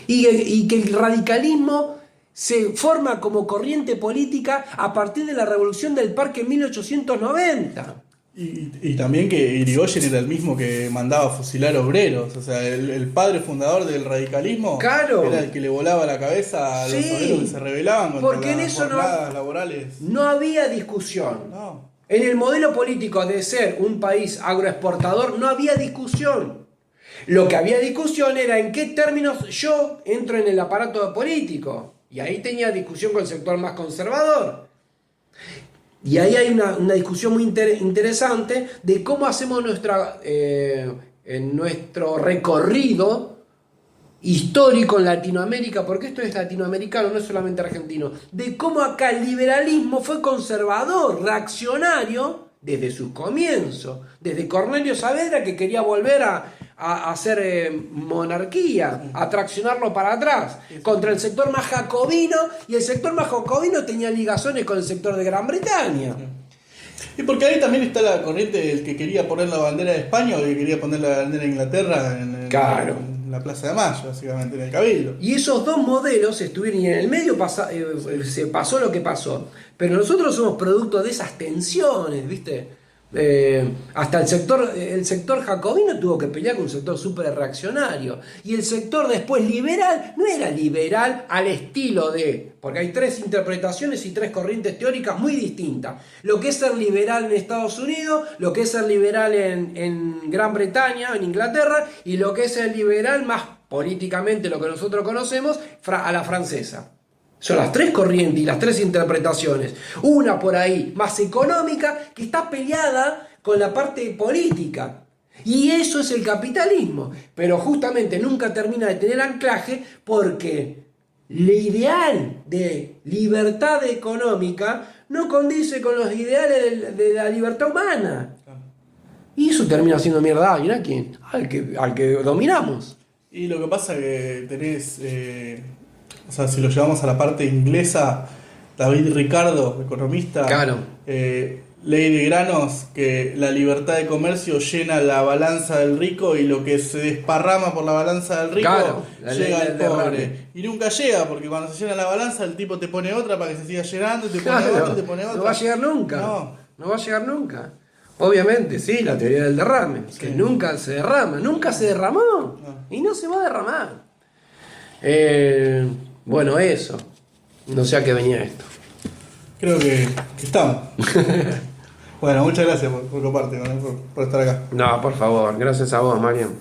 Y que el radicalismo se forma como corriente política a partir de la Revolución del Parque en 1890. Y también que Irigoyen era el mismo que mandaba a fusilar obreros. O sea, el padre fundador del radicalismo Claro. era el que le volaba la cabeza a los Sí. obreros que se rebelaban contra Porque en las eso jornadas laborales. no había discusión. No. En el modelo político de ser un país agroexportador no había discusión. Lo que había discusión era en qué términos yo entro en el aparato político. Y ahí tenía discusión con el sector más conservador. Y ahí hay una discusión muy interesante de cómo hacemos nuestro recorrido histórico en Latinoamérica, porque esto es latinoamericano, no es solamente argentino, de cómo acá el liberalismo fue conservador, reaccionario, desde sus comienzos, desde Cornelio Saavedra, que quería volver a hacer monarquía, a traccionarlo para atrás, contra el sector más jacobino, y el sector más jacobino tenía ligazones con el sector de Gran Bretaña. Y porque ahí también está la corriente del que quería poner la bandera de España o que quería poner la bandera de Inglaterra Claro. en la Plaza de Mayo, básicamente, en el Cabildo. Y esos dos modelos estuvieron, y en el medio se pasó lo que pasó. Pero nosotros somos producto de esas tensiones, ¿viste? Hasta el sector jacobino tuvo que pelear con un sector súper reaccionario. Y el sector después liberal no era liberal al estilo de... Porque hay tres interpretaciones y tres corrientes teóricas muy distintas. Lo que es ser liberal en Estados Unidos, lo que es ser liberal en Gran Bretaña, en Inglaterra, y lo que es ser liberal más políticamente, lo que nosotros conocemos, a la francesa. Son las tres corrientes y las tres interpretaciones. Una por ahí más económica que está peleada con la parte política. Y eso es el capitalismo. Pero justamente nunca termina de tener anclaje porque el ideal de libertad económica no condice con los ideales de la libertad humana. Y eso termina siendo mierda. ¿Y a quién? Al que dominamos. Y lo que pasa que tenés, o sea, si lo llevamos a la parte inglesa, David Ricardo, economista, Claro. ley de granos, que la libertad de comercio llena la balanza del rico y lo que se desparrama por la balanza del rico Claro, la ley llega al del derrame. pobre. Y nunca llega, porque cuando se llena la balanza el tipo te pone otra para que se siga llenando, te pone Claro, otra, te pone otra. no va a llegar nunca. No. Va a llegar nunca. Obviamente, sí, la teoría del derrame, Sí. que nunca se derrama, nunca se derramó y no se va a derramar. Bueno, eso. No sé a qué venía esto. Creo que estamos. Bueno, muchas gracias por coparte, por estar acá. No, por favor, gracias a vos, Marian.